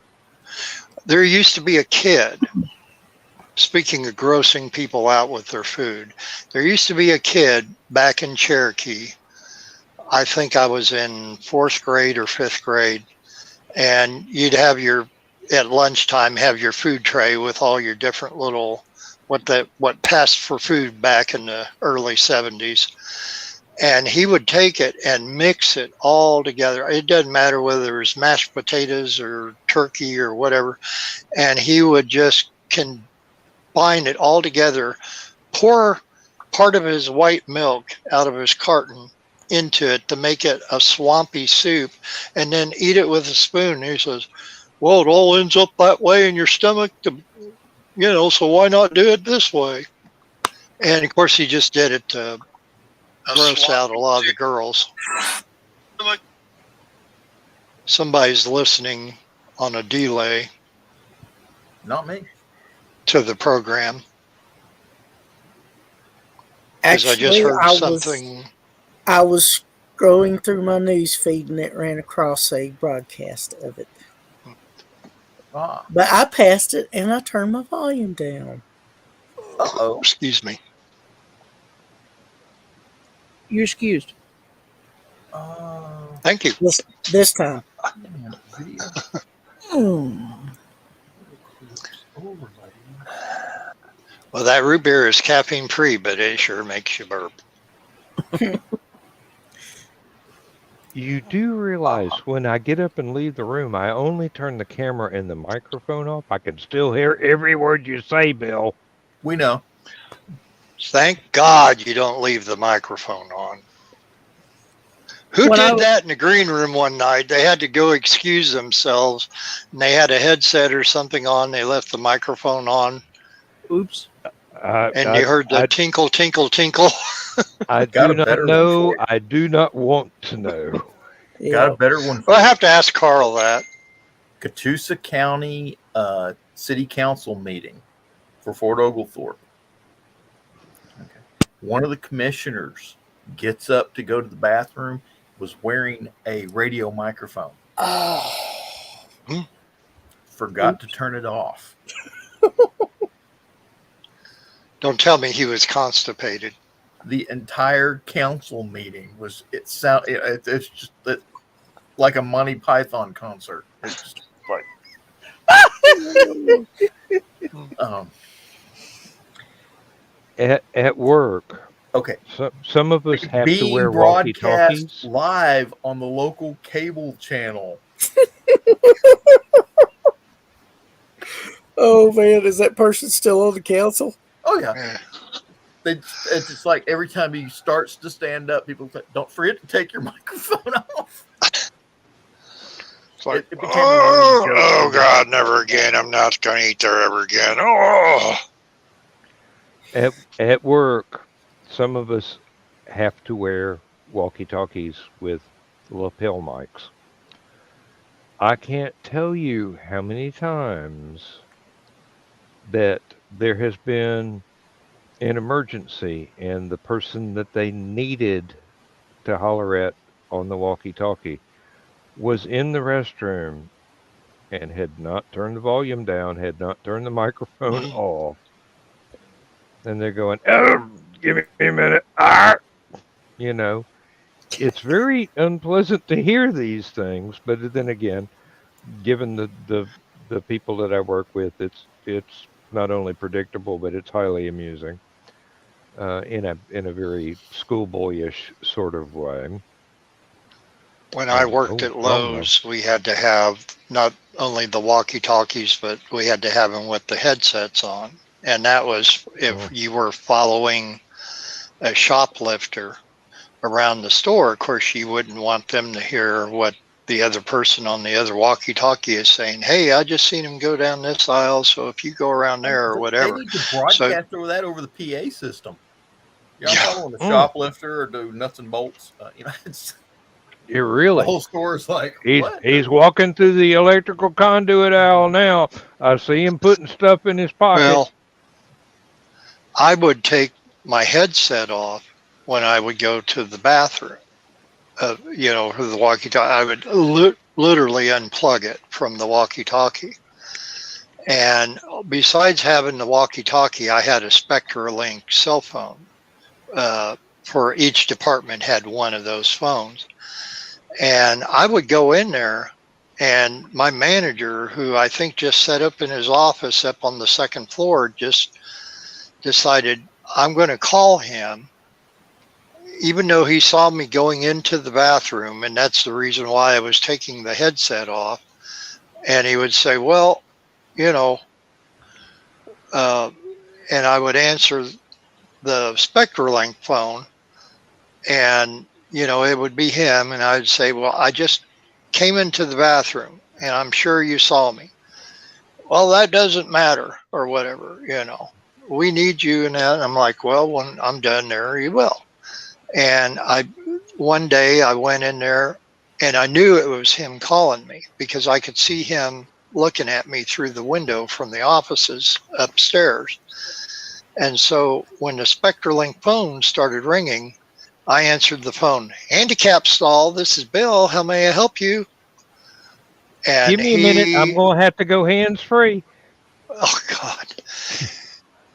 there used to be a kid. Speaking of grossing people out with their food, there used to be a kid back in Cherokee. I think I was in 4th grade or 5th grade, and you'd have at lunchtime have your food tray with all your different little what passed for food back in the early 70s. And he would take it and mix it all together. It doesn't matter whether it was mashed potatoes or turkey or whatever. And he would just combine it all together, pour part of his white milk out of his carton into it to make it a swampy soup, and then eat it with a spoon. He says, well, it all ends up that way in your stomach, so why not do it this way? And of course, he just did it to gross out a lot of the girls. Somebody's listening on a delay not me. to the program. Because I just heard something. I was scrolling through my news feed and it ran across a broadcast of it. Ah. But I passed it and I turned my volume down. Uh-oh. Excuse me. You're excused. Thank you. This time. Well, that root beer is caffeine free, but it sure makes you burp. You do realize when I get up and leave the room, I only turn the camera and the microphone off. I can still hear every word you say, Bill. We know. Thank God you don't leave the microphone on. Who did that in the green room one night? They had to go excuse themselves, and they had a headset or something on. They left the microphone on. Oops. And you heard the tinkle, tinkle, tinkle. I do not know. I do not want to know. Got a better one. Well, I have to ask Carl that. Catoosa County City Council meeting for Fort Oglethorpe. Okay. One of the commissioners gets up to go to the bathroom, was wearing a radio microphone. Forgot to turn it off. Don't tell me he was constipated. The entire council meeting was it's just like a Monty Python concert. It's just like at work. Okay. So, some of us have to wear broadcast walkie-talkies live on the local cable channel. Oh man, is that person still on the council? Oh yeah. It's just like every time he starts to stand up, people say, "Don't forget to take your microphone off." It's like, oh God, never again! I'm not going to eat there ever again. Oh. At work, some of us have to wear walkie-talkies with lapel mics. I can't tell you how many times that there has been an emergency and the person that they needed to holler at on the walkie-talkie was in the restroom and had not turned the volume down, had not turned the microphone off. And they're going, oh, give me a minute. You know, it's very unpleasant to hear these things. But then again, given the people that I work with, it's not only predictable, but it's highly amusing in a very schoolboyish sort of way. When I Oh, worked oh, at long enough. Lowe's, we had to have not only the walkie-talkies, but we had to have them with the headsets on. And that was if Oh. you were following a shoplifter around the store. Of course, you wouldn't want them to hear what the other person on the other walkie-talkie is saying. Hey, I just seen him go down this aisle, so if you go around there or They whatever. need to So broadcast over that over the PA system. You're not yeah, following a shoplifter or do nuts and bolts. It's Yeah, the really. whole store is like, He's what? he's walking through the electrical conduit aisle now. I see him putting stuff in his pocket. well, I would take my headset off when I would go to the bathroom. For the walkie-talkie, I would literally unplug it from the walkie-talkie. And besides having the walkie-talkie, I had a SpectraLink cell phone. For each department had one of those phones. And I would go in there, and my manager, who I think just set up in his office up on the second floor, just decided I'm going to call him, even though he saw me going into the bathroom. And that's the reason why I was taking the headset off. And he would say, well, and I would answer the SpectraLink phone, and it would be him, and I'd say, well, I just came into the bathroom and I'm sure you saw me. Well, that doesn't matter, or whatever. We need you. And I'm like, well, when I'm done there, you will. And one day I went in there and I knew it was him calling me because I could see him looking at me through the window from the offices upstairs. And so when the SpectraLink phone started ringing, I answered the phone. Handicap stall, this is Bill. How may I help you? And Give me a minute. I'm going to have to go hands-free. Oh, God.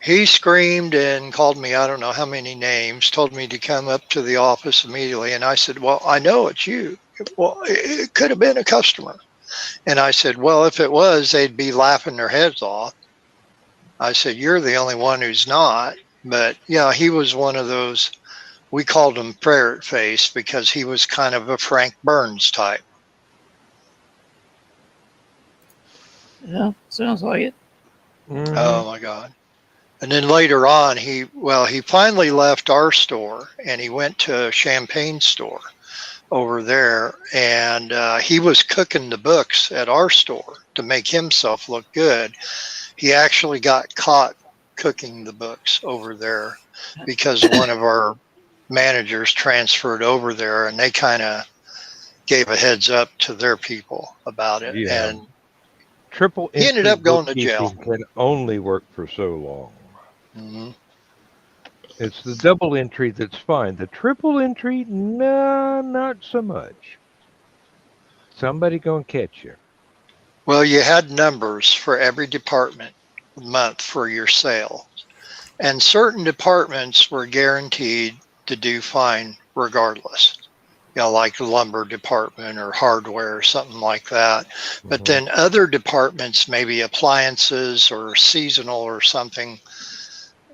He screamed and called me, I don't know how many names, told me to come up to the office immediately. And I said, well, I know it's you. Well, it could have been a customer. And I said, well, if it was, they'd be laughing their heads off. I said, you're the only one who's not. But yeah, he was one of those, we called him ferret face because he was kind of a Frank Burns type. Yeah, sounds like it. Mhm. Oh my God. And then later on, he finally left our store and he went to a champagne store over there, and he was cooking the books at our store to make himself look good. He actually got caught cooking the books over there because one of our managers transferred over there, and they kind of gave a heads up to their people about it. Yeah. And Triple he ended entry up going to jail. bookkeeping can only work for so long. Mm-hmm. It's the double entry that's fine. The triple entry, nah, not so much. Somebody gonna catch you. Well, you had numbers for every department month for your sales, and certain departments were guaranteed to do fine regardless. Like the lumber department or hardware or something like that. But then other departments, maybe appliances or seasonal or something,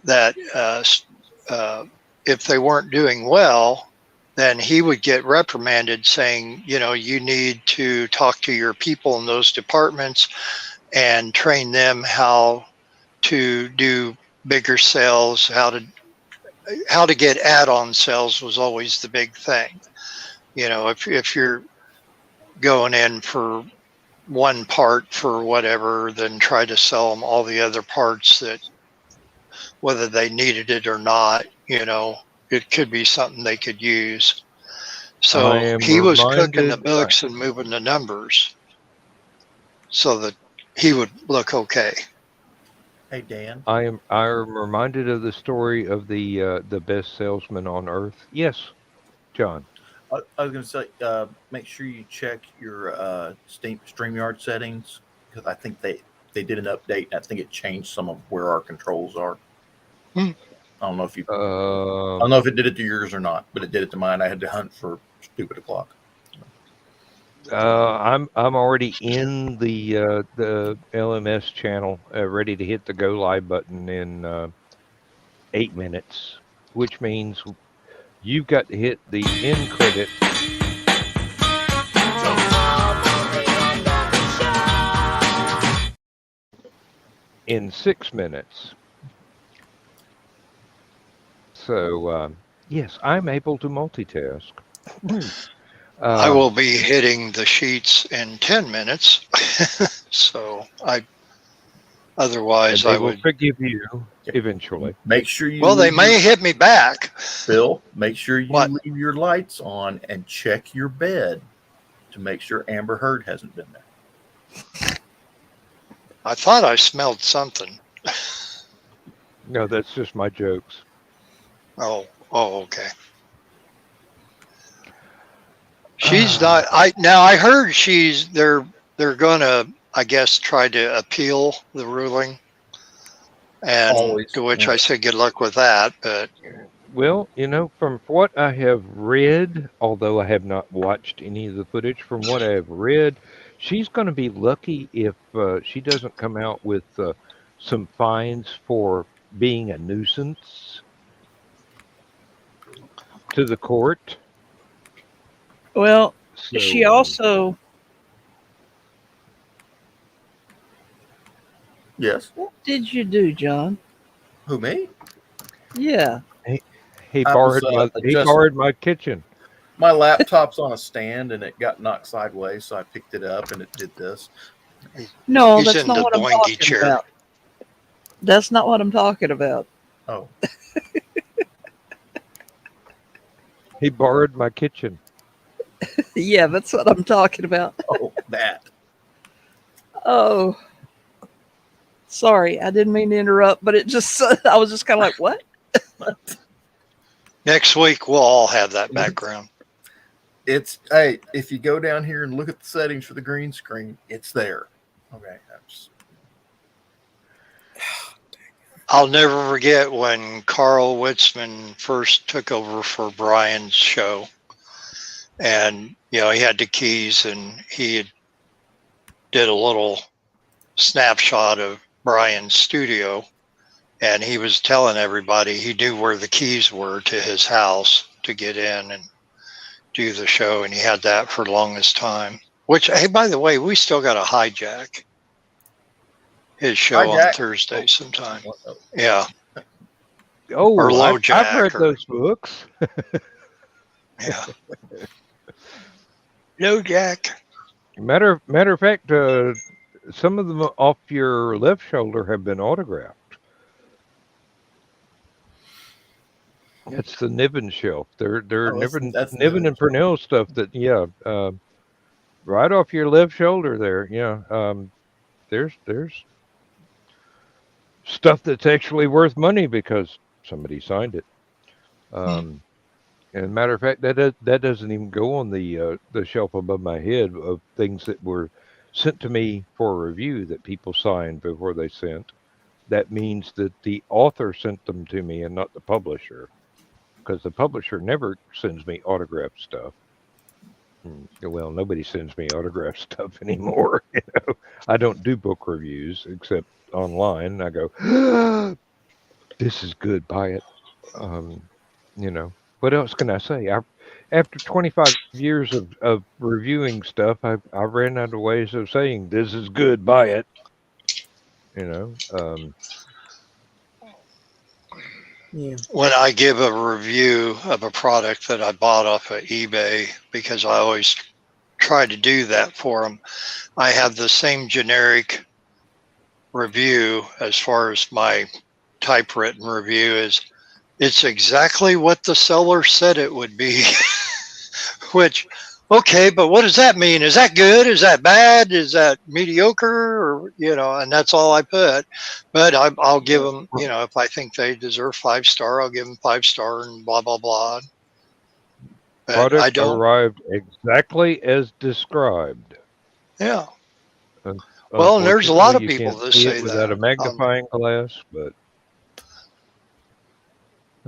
that if they weren't doing well, then he would get reprimanded saying, you need to talk to your people in those departments and train them how to do bigger sales, how to get add-on sales was always the big thing. If you're going in for one part for whatever, then try to sell them all the other parts that, whether they needed it or not, it could be something they could use. So he was cooking the books and moving the numbers so that he would look okay. Hey, Dan. I am reminded of the story of the best salesman on earth. Yes, John. I was going to say, make sure you check your StreamYard settings, because I think they did an update. And I think it changed some of where our controls are. I don't know if I don't know if it did it to yours or not, but it did it to mine. I had to hunt for stupid o'clock. I'm already in the LMS channel, ready to hit the go live button in 8 minutes, which means you've got to hit the end credit in 6 minutes. So, yes, I'm able to multitask. I will be hitting the sheets in 10 minutes. So otherwise they I will would. forgive you eventually. Make sure you. Well, they may hit me back. Bill, make sure you What? leave your lights on and check your bed to make sure Amber Heard hasn't been there. I thought I smelled something. No, that's just my jokes. Oh, okay. She's not. I heard they're gonna, I guess, try to appeal the ruling, and Always, to which yeah. I said good luck with that. But Well, from what I have read, although I have not watched any of the footage, from what I have read, she's going to be lucky if she doesn't come out with some fines for being a nuisance to the court. Well, So, she also. Yes. What did you do, John? Who, me? Yeah. he I borrowed was, he adjusting. borrowed my kitchen. My laptop's on a stand and it got knocked sideways, so I picked it up and it did this. No, he's that's in not the what I'm boingy talking chair. about. That's not what I'm talking about. Oh, He borrowed my kitchen. Yeah, that's what I'm talking about. oh, that. Oh. Sorry, I didn't mean to interrupt, but it just, I was just kind of like, what? Next week we'll all have that background. It's, hey, if you go down here and look at the settings for the green screen, it's there. Okay. I'll never forget when Carl Witzman first took over for Brian's show, and he had the keys, and he did a little snapshot of Brian's studio, and he was telling everybody he knew where the keys were to his house to get in and do the show, and he had that for the longest time. Which, hey, by the way, we still got to hijack his show on Thursday sometime. Yeah. Oh, or low I've jack. read those books. Yeah. Low jack. Matter of fact, some of them off your left shoulder have been autographed. It's the Niven shelf. They're Niven and Purnell stuff that right off your left shoulder there. Yeah. There's stuff that's actually worth money because somebody signed it. And matter of fact, that doesn't even go on the shelf above my head of things that were sent to me for review that people signed before they sent. That means that the author sent them to me and not the publisher, because the publisher never sends me autographed stuff. Well, nobody sends me autographed stuff anymore. I don't do book reviews except online. I go, this is good, buy it. What else can I say? After 25 years of reviewing stuff, I ran out of ways of saying this is good, buy it. When I give a review of a product that I bought off of eBay, because I always try to do that for them, I have the same generic review as far as my typewritten review is. It's exactly what the seller said it would be. Which, okay, but what does that mean? Is that good? Is that bad? Is that mediocre? Or, and that's all I put. But I'll give them, if I think they deserve 5-star, I'll give them 5-star and blah, blah, blah. But Product arrived exactly as described. Yeah. Well, and there's a lot of people that say without that. a magnifying glass, but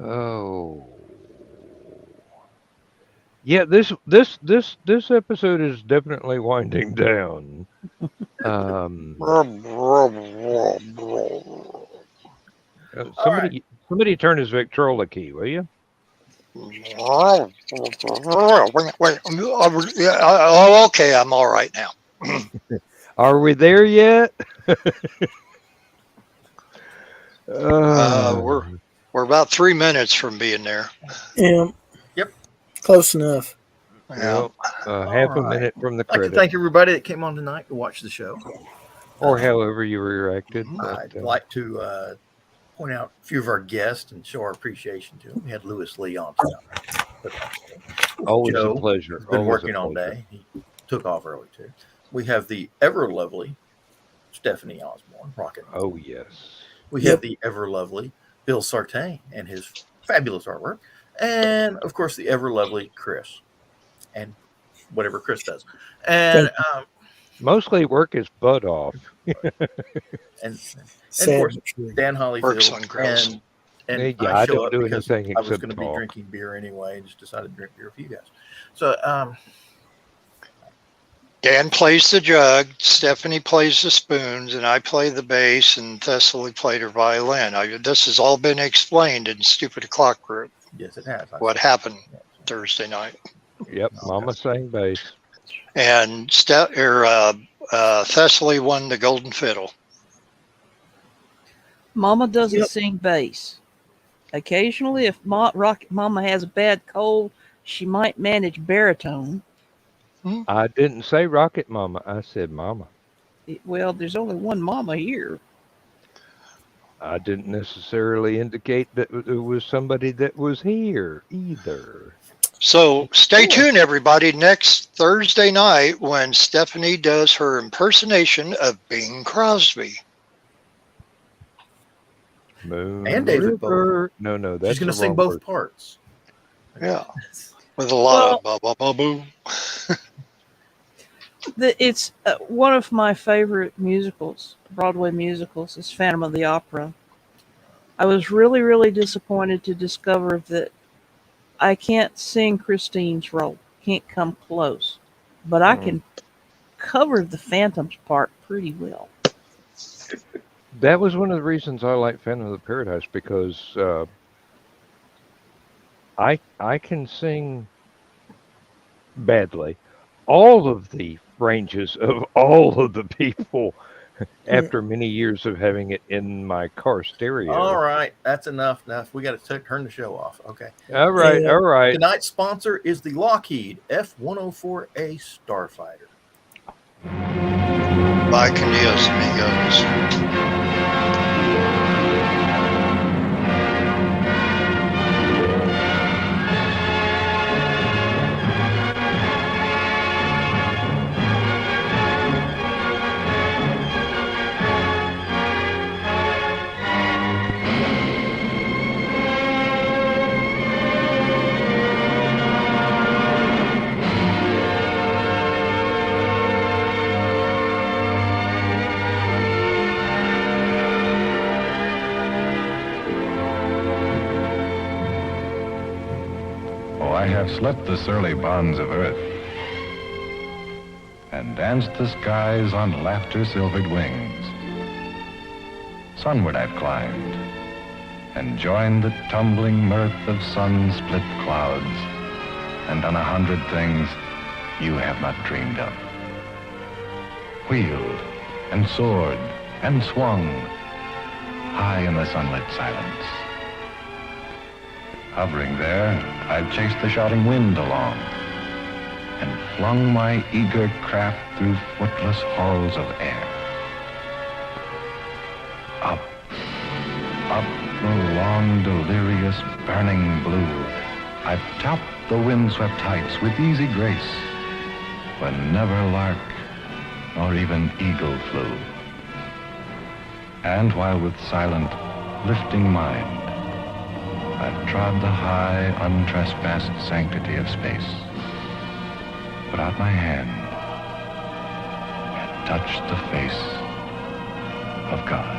oh. Yeah, this episode is definitely winding down. Somebody turn his Victrola key, will you? Okay, I'm all right now. Are we there yet? We're about 3 minutes from being there. Yeah. Yep. Close enough. Yeah. Half a right. minute from the I'd like to credit, thank everybody that came on tonight to watch the show. or however you reacted. I'd like to point out a few of our guests and show our appreciation to them. We had Lewis Lee on tonight. Always Joe a pleasure. has been Always working a all pleasure. day. He took off early too. We have the ever lovely Stephanie Osborne, Rocket. Oh yes. We have the ever lovely Bill Sartain and his fabulous artwork, and of course the ever lovely Chris, and whatever Chris does, and Mostly work his butt off. and of course Dan Hollyfield Works on grills. and Yeah, I I show don't up do because anything I was except going to be talk. drinking beer anyway, and just decided to drink beer for you guys. So Dan plays the jug, Stephanie plays the spoons, and I play the bass, and Thessaly played her violin. This has all been explained in Stupid O'Clock Group. yes, it has. What happened Thursday night? Yep, Mama sang bass. And Thessaly won the golden fiddle. Mama doesn't sing bass. Occasionally, if Rocket Mama has a bad cold, she might manage baritone. I didn't say Rocket Mama. I said Mama. Well, there's only one Mama here. I didn't necessarily indicate that it was somebody that was here either. So stay tuned, everybody, next Thursday night when Stephanie does her impersonation of Bing Crosby. Moon And David River. No, that's she's going to the sing wrong both word. parts. Yeah, with a lot of ba-ba-ba-boo. It's one of my favorite musicals, Broadway musicals, is Phantom of the Opera. I was really, really disappointed to discover that I can't sing Christine's role, can't come close, but I can cover the Phantom's part pretty well. That was one of the reasons I like Phantom of the Paradise, because I can sing badly all of the ranges of all of the people after many years of having it in my car stereo. All right, that's enough. We got to turn the show off. Okay. All right. Tonight's sponsor is the Lockheed F-104A Starfighter. Bye, Candios amigos. I have slept the surly bonds of earth and danced the skies on laughter-silvered wings. Sunward I've climbed and joined the tumbling mirth of sun-split clouds and done 100 things you have not dreamed of. Wheeled and soared and swung high in the sunlit silence. Hovering there, I've chased the shouting wind along and flung my eager craft through footless halls of air. Up, up the long, delirious, burning blue, I've topped the windswept heights with easy grace, when never lark nor even eagle flew. And while with silent, lifting mind, I've trod the high, untrespassed sanctity of space, put out my hand, and touched the face of God.